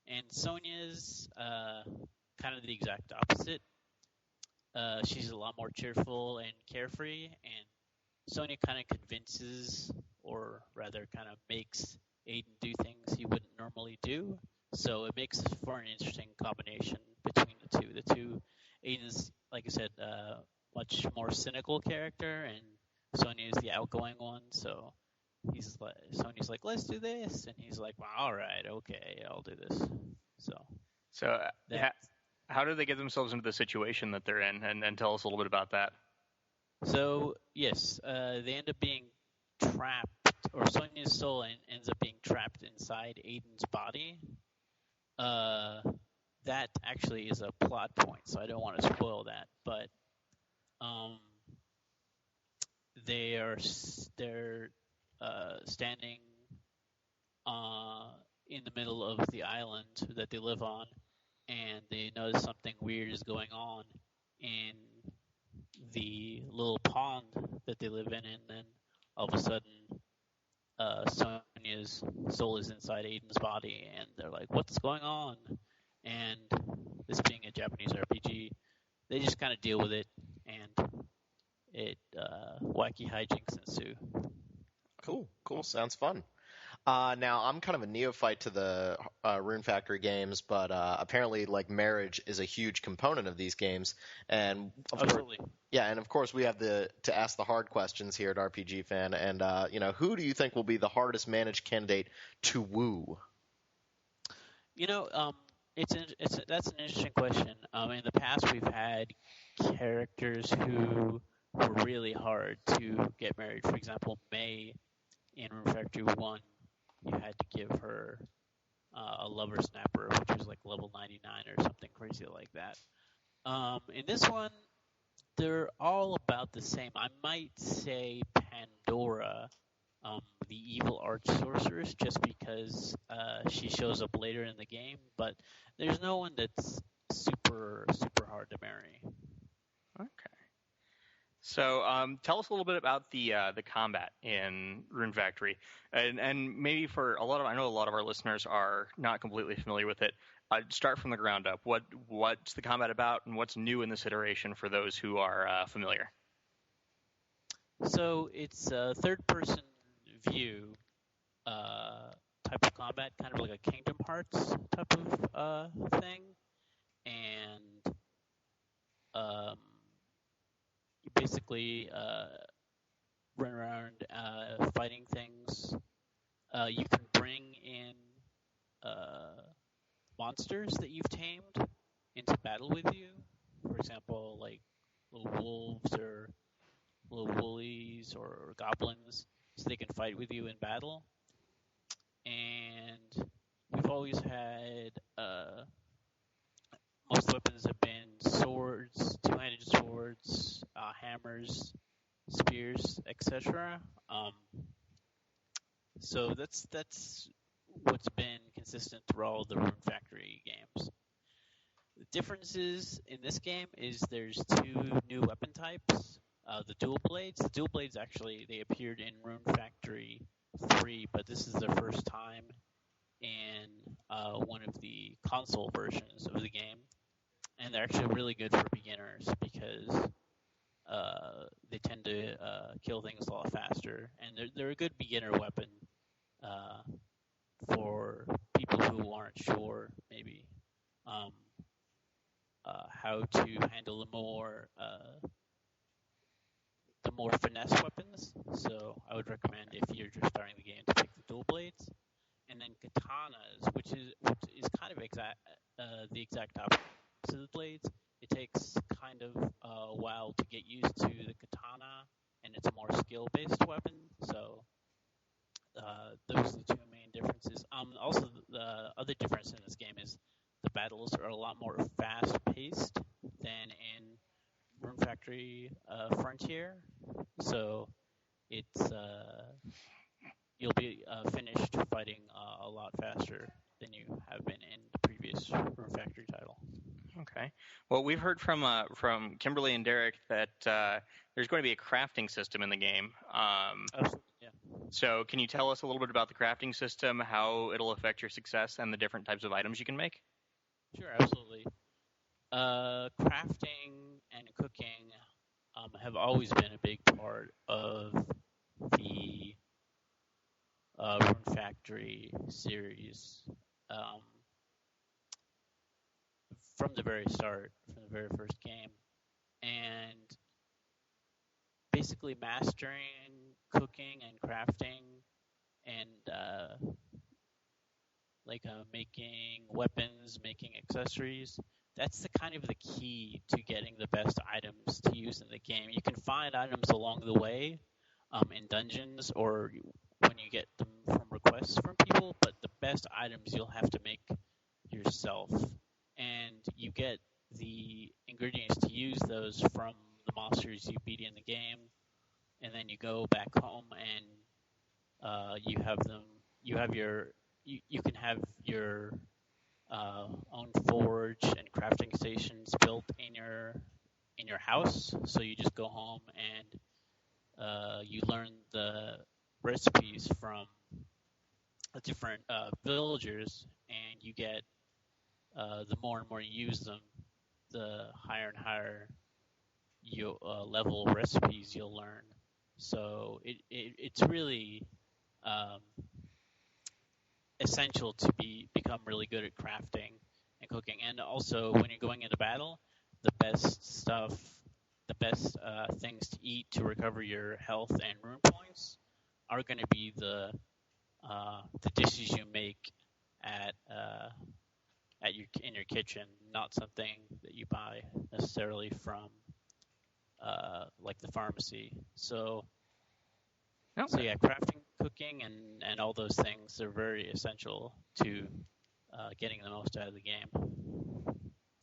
And Sonia's kind of the exact opposite. She's a lot more cheerful and carefree, and Sonia kind of convinces, or rather kind of makes Aiden do things he wouldn't normally do. So it makes for an interesting combination between the two. The two, Aiden's, like I said, much more cynical character, and Sonia is the outgoing one. So Sonia's like, let's do this, and he's like, well, all right, okay, I'll do this. So how do they get themselves into the situation that they're in, and tell us a little bit about that? So yes, they end up being trapped, or Sonia's soul ends up being trapped inside Aiden's body. That actually is a plot point, so I don't want to spoil that. But they're standing in the middle of the island that they live on, and they notice something weird is going on in the little pond that they live in, and then all of a sudden Sonia's soul is inside Aiden's body, and they're like, what's going on? And this being a Japanese RPG, they just kind of deal with it, and wacky hijinks ensue. Cool. Sounds fun. Now, I'm kind of a neophyte to the Rune Factory games, but apparently, like, marriage is a huge component of these games. And Absolutely. And of course, we have to ask the hard questions here at RPG Fan. And who do you think will be the hardest managed candidate to woo? That's an interesting question. In the past, we've had characters who were really hard to get married. For example, May in Rune Factory 1, you had to give her a Lover Snapper, which was like level 99 or something crazy like that. In this one, they're all about the same. I might say Pandora, the evil arch sorceress, just because she shows up later in the game, but there's no one that's super hard to marry. Okay. So tell us a little bit about the combat in Rune Factory, and maybe for I know a lot of our listeners are not completely familiar with it. Start from the ground up. What's the combat about, and what's new in this iteration for those who are familiar? So it's a third-person view type of combat, kind of like a Kingdom Hearts type of thing, and you basically run around fighting things. You can bring in monsters that you've tamed into battle with you. For example, like little wolves or little woolies or goblins, so they can fight with you in battle. And we've always had most weapons have been swords, two-handed swords, hammers, spears, etc. So that's what's been consistent through all the Rune Factory games. The differences in this game is there's two new weapon types. The dual blades. The dual blades actually they appeared in Rune Factory 3, but this is the first time in one of the console versions of the game, and they're actually really good for beginners because they tend to kill things a lot faster, and they're a good beginner weapon for people who aren't sure maybe how to handle the more finesse weapons. So I would recommend if you're just starting the game to pick the dual blades, and then katanas, which is kind of the exact opposite of the blades. It takes kind of a while to get used to the katana, and it's a more skill-based weapon. So those are the two main differences. Also, the other difference in this game is the battles are a lot more fast-paced than in Rune Factory Frontier. So it's you'll be finished fighting a lot faster than you have been in the previous Rune Factory title. Okay. Well, we've heard from Kimberly and Derek that there's going to be a crafting system in the game. Absolutely, yeah. So can you tell us a little bit about the crafting system, how it'll affect your success, and the different types of items you can make? Sure, absolutely. Crafting and cooking have always been a big part of the Rune Factory series. From the very start, from the very first game. And basically mastering cooking and crafting and making weapons, making accessories, that's the kind of the key to getting the best items to use in the game. You can find items along the way in dungeons or when you get them from requests from people, but the best items you'll have to make yourself. And you get the ingredients to use those from the monsters you beat in the game, and then you go back home and you have them. You can have your own forge and crafting stations built in your house. So you just go home and you learn the recipes from the different villagers, and you get. The more and more you use them, the higher and higher level recipes you'll learn. So it's really essential to become really good at crafting and cooking. And also, when you're going into battle, the best things to eat to recover your health and rune points are going to be the dishes you make in your kitchen, not something that you buy necessarily from like the pharmacy. So yeah, crafting, cooking, and all those things are very essential to getting the most out of the game.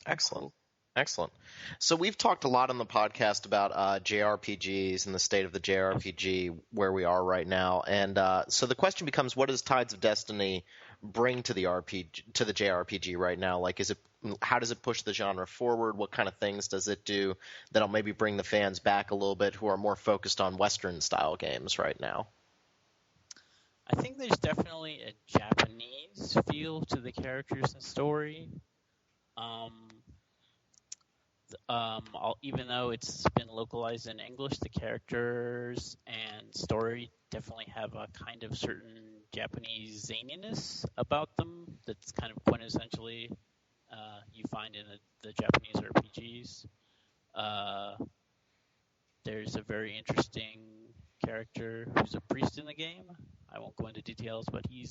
Excellent. Excellent. So we've talked a lot on the podcast about JRPGs and the state of the JRPG where we are right now. And so the question becomes, what does Tides of Destiny bring to the JRPG right now? Like, how does it push the genre forward? What kind of things does it do that'll maybe bring the fans back a little bit who are more focused on Western style games right now? I think there's definitely a Japanese feel to the characters and story. Even though it's been localized in English, the characters and story definitely have a kind of certain Japanese zaniness about them that's kind of quintessentially you find in the Japanese RPGs. There's a very interesting character who's a priest in the game. I won't go into details, but you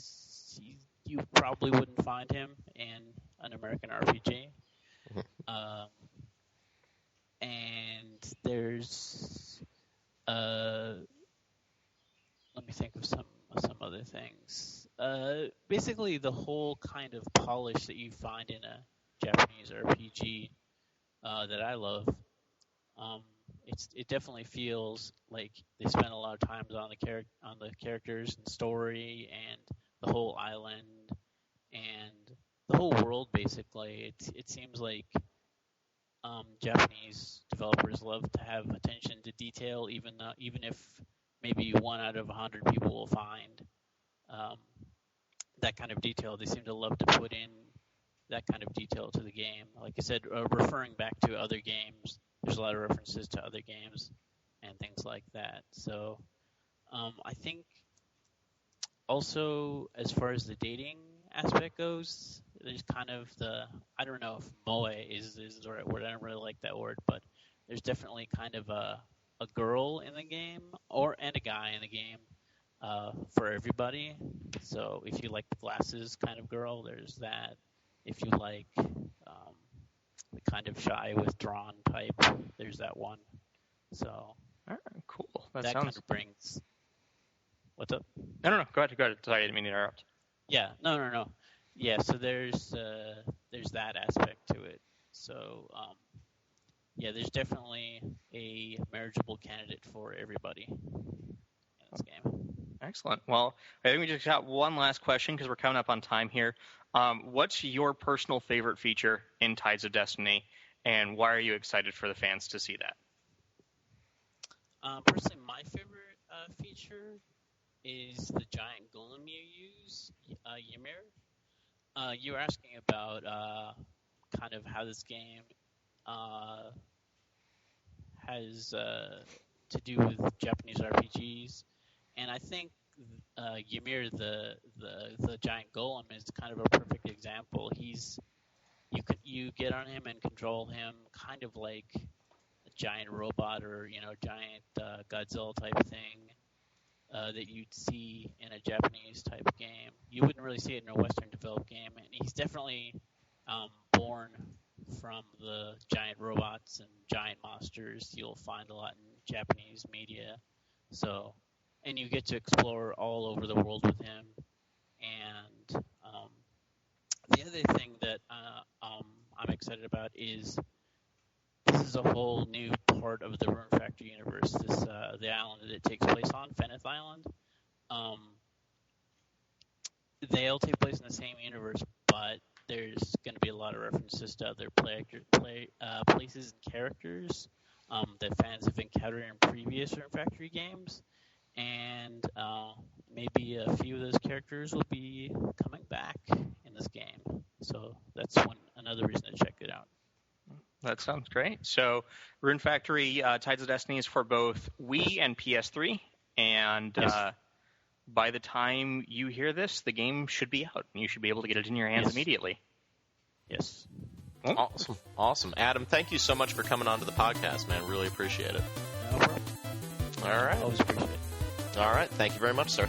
probably wouldn't find him in an American RPG. And there's let me think of some other things. Basically, the whole kind of polish that you find in a Japanese RPG that I love. It definitely feels like they spend a lot of time on the characters and story and the whole island and the whole world. Basically, it seems like Japanese developers love to have attention to detail, even if maybe 1 out of 100 people will find that kind of detail. They seem to love to put in that kind of detail to the game. Like I said, referring back to other games, there's a lot of references to other games and things like that. So I think also as far as the dating aspect goes, there's kind of I don't know if moe is the right word. I don't really like that word, but there's definitely kind of a girl in the game and a guy in the game for everybody. So if you like the glasses kind of girl, there's that. If you like the kind of shy, withdrawn type, there's that one. So All right, cool. that kind of brings. What's up? No. Go ahead. Sorry, I didn't mean to interrupt. Yeah, no. Yeah, so there's that aspect to it. So yeah, there's definitely a marriageable candidate for everybody in this game. Excellent. Well, I think we just got one last question because we're coming up on time here. What's your personal favorite feature in Tides of Destiny, and why are you excited for the fans to see that? Personally, my favorite feature is the giant golem you use, Ymir. You were asking about kind of how this game has to do with Japanese RPGs, and I think Ymir, the giant golem, is kind of a perfect example. You get on him and control him kind of like a giant robot or giant Godzilla type thing that you'd see in a Japanese type game. You wouldn't really see it in a Western developed game, and he's definitely born from the giant robots and giant monsters you'll find a lot in Japanese media. So, and you get to explore all over the world with him. And the other thing that I'm excited about is this is a whole new part of the Rune Factory universe. The island that it takes place on, Feneth Island. They all take place in the same universe, but there's going to be a lot of references to other places and characters that fans have encountered in previous Rune Factory games, and maybe a few of those characters will be coming back in this game. So that's another reason to check it out. That sounds great. So Rune Factory Tides of Destiny is for both Wii and PS3, and Yes. By the time you hear this, the game should be out, and you should be able to get it in your hands Yes. immediately. Yes. Awesome. Adam, thank you so much for coming on to the podcast, man. Really appreciate it. No problem. All right. Always appreciate it. All right. Thank you very much, sir.